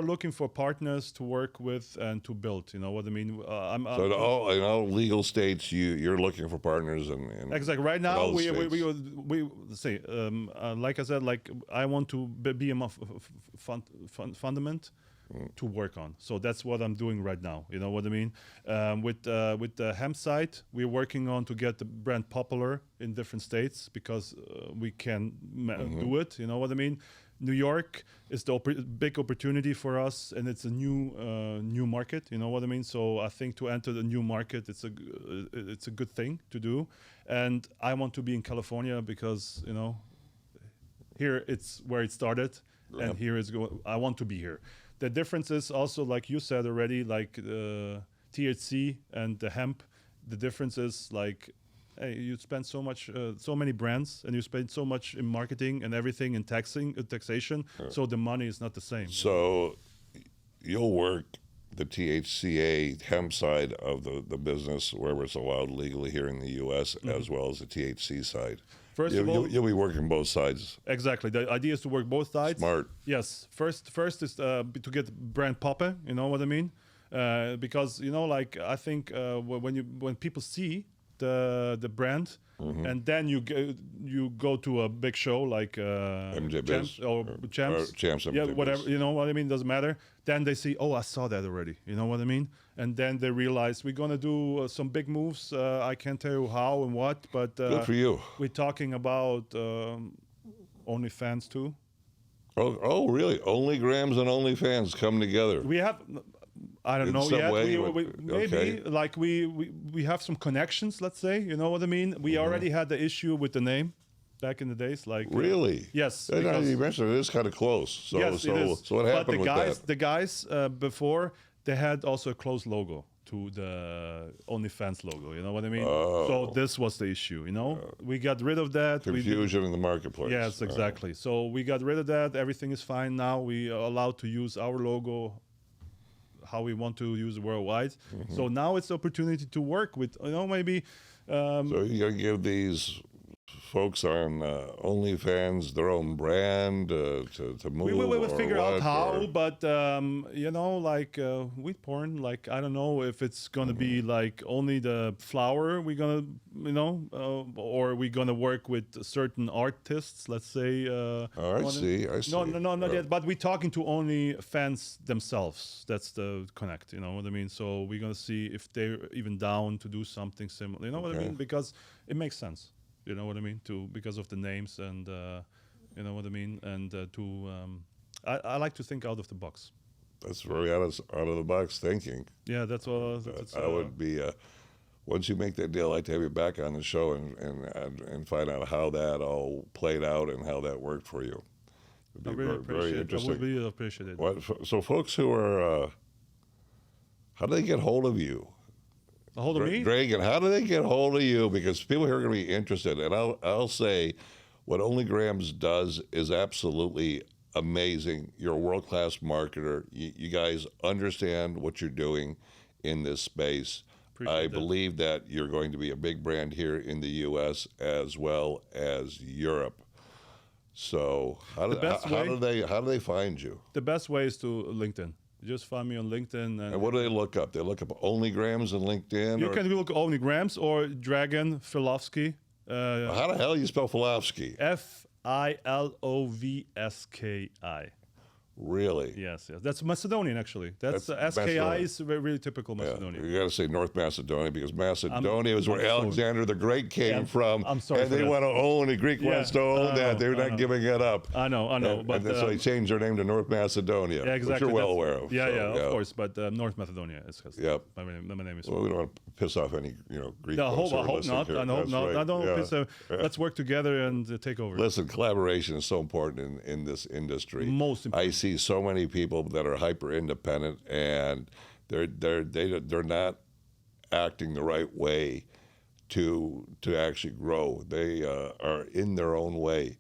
looking for partners to work with and to build. You know what I mean? So in all legal states, you're looking for partners and exactly. Right now, we say like I said, like I want to be a fundament to work on. So that's what I'm doing right now. You know what I mean? With the hemp side, we're working on to get the brand popular in different states, because we can do it. You know what I mean? New York is the big opportunity for us, and it's a new market. You know what I mean? So I think to enter the new market, it's a good thing to do. And I want to be in California because here it's where it started, and here is I want to be here. The difference is also, like you said already, like THC and the hemp. The difference is like, hey, you spend so many brands, and you spend so much in marketing and everything, in taxation. So the money is not the same. So you'll work the THCA hemp side of the business wherever it's allowed legally here in the U.S., as well as the THC side. First of all, you'll be working both sides. Exactly. The idea is to work both sides. Smart. Yes. First is to get brand popping. You know what I mean? Because like I think when people see the brand, and then you go to a big show like Champs, yeah, whatever. You know what I mean? Doesn't matter. Then they see, oh, I saw that already. You know what I mean? And then they realize we're gonna do some big moves. I can't tell you how and what, but good for you. We're talking about OnlyFans too. Oh, really? OnlyGrams and OnlyFans come together. We have. I don't know yet. Maybe like we have some connections. Let's say, you know what I mean. We already had the issue with the name back in the days. Like really, yes. You mentioned it is kind of close. So yes, so, it is. So what happened with that? The guys before, they had also a close logo to the OnlyFans logo. You know what I mean? Oh. So this was the issue. We got rid of that. Confusion in the marketplace. Yes, exactly. So we got rid of that. Everything is fine now. We are allowed to use our logo how we want to use it worldwide. So now it's the opportunity to work with, maybe. So you're going to give these folks on OnlyFans their own brand to move? We will figure out how, but like weed porn, like I don't know if it's gonna be like only the flower we're gonna, or we're gonna work with certain artists, let's say. I see. No, not yet. But we're talking to OnlyFans themselves. That's the connect. You know what I mean? So we're gonna see if they're even down to do something similar. You know what I mean? Because it makes sense. You know what I mean? Because of the names and you know what I mean? And I like to think out of the box. That's very out of the box thinking. Yeah, that's what. I would be. Once you make that deal, I'd like to have you back on the show and find out how that all played out and how that worked for you. I really appreciate it. I would really appreciate it. So folks who are, how do they get hold of you? A hold of me? Dragan, how do they get hold of you? Because people here are going to be interested. And I'll say what OnlyGrams does is absolutely amazing. You're a world-class marketer. You guys understand what you're doing in this space. I believe that you're going to be a big brand here in the U.S. as well as Europe. So how do they find you? The best way is to LinkedIn. Just find me on LinkedIn. And what do they look up? They look up OnlyGrams on LinkedIn? You can look OnlyGrams or Dragan Filovski. How the hell do you spell Filovski? Filovski. Really? Yes. That's Macedonian, actually. That's SKI is really typical Macedonian. You got to say North Macedonia, because Macedonia is where Alexander the Great came from. I'm sorry. And they want to own, the Greek wants to own that. They're not giving it up. I know. And so they changed their name to North Macedonia, exactly. which you're well aware of. Of course. But North Macedonia is my name is. Well, we don't want to piss off any Greek folks. I hope not. Here. I hope not. Right. I don't piss off. Let's work together and take over. Listen, collaboration is so important in this industry. Most important. I see so many people that are hyper independent, and they're not acting the right way to actually grow. They are in their own way.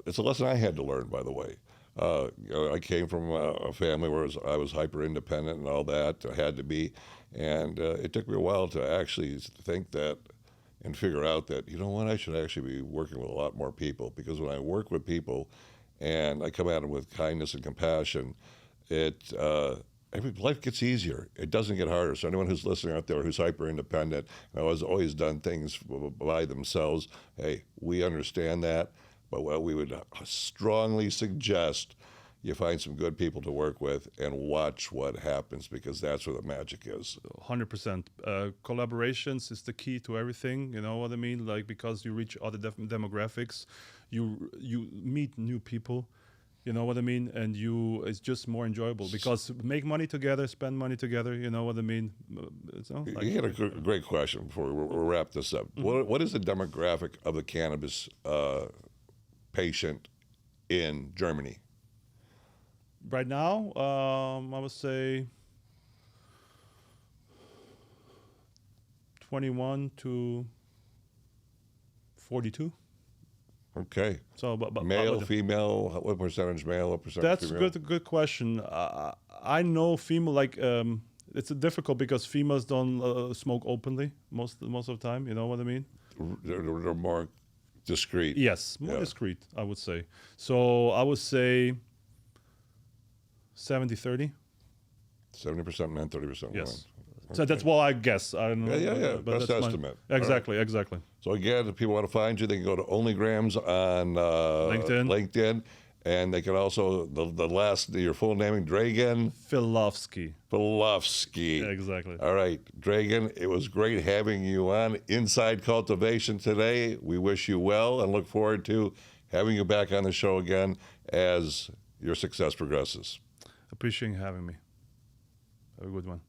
It's a lesson I had to learn, by the way. I came from a family where I was hyper independent and all that. I had to be, and it took me a while to actually think that and figure out that, you know what, I should actually be working with a lot more people, because when I work with people and I come at them with kindness and compassion, life gets easier. It doesn't get harder. So anyone who's listening out there who's hyper independent and has always done things by themselves, hey, we understand that, but we would strongly suggest you find some good people to work with and watch what happens, because that's where the magic is. 100%. Collaborations is the key to everything. You know what I mean? Like, because you reach other demographics, you meet new people. You know what I mean? And it's just more enjoyable, because make money together, spend money together. You know what I mean? You had a great question before we'll wrap this up. Mm-hmm. What is the demographic of the cannabis patient in Germany? Right now, I would say 21 to 42. Okay. So, but male, female, what percentage male, what percentage female? That's good question. I know female, like, it's difficult because females don't smoke openly most of the time. You know what I mean? They're more discreet. Yes, more discreet, I would say. So I would say 70-30. 70% men, 30% women. Yes. Okay. So that's what I guess. I don't know. Yeah. Best estimate. Exactly. So again, if people want to find you, they can go to OnlyGrams on LinkedIn. And they can also, your full name, Dragan Filovski. Exactly. All right, Dragan, it was great having you on Inside Cultivation today. We wish you well and look forward to having you back on the show again as your success progresses. Appreciate having me. Have a good one.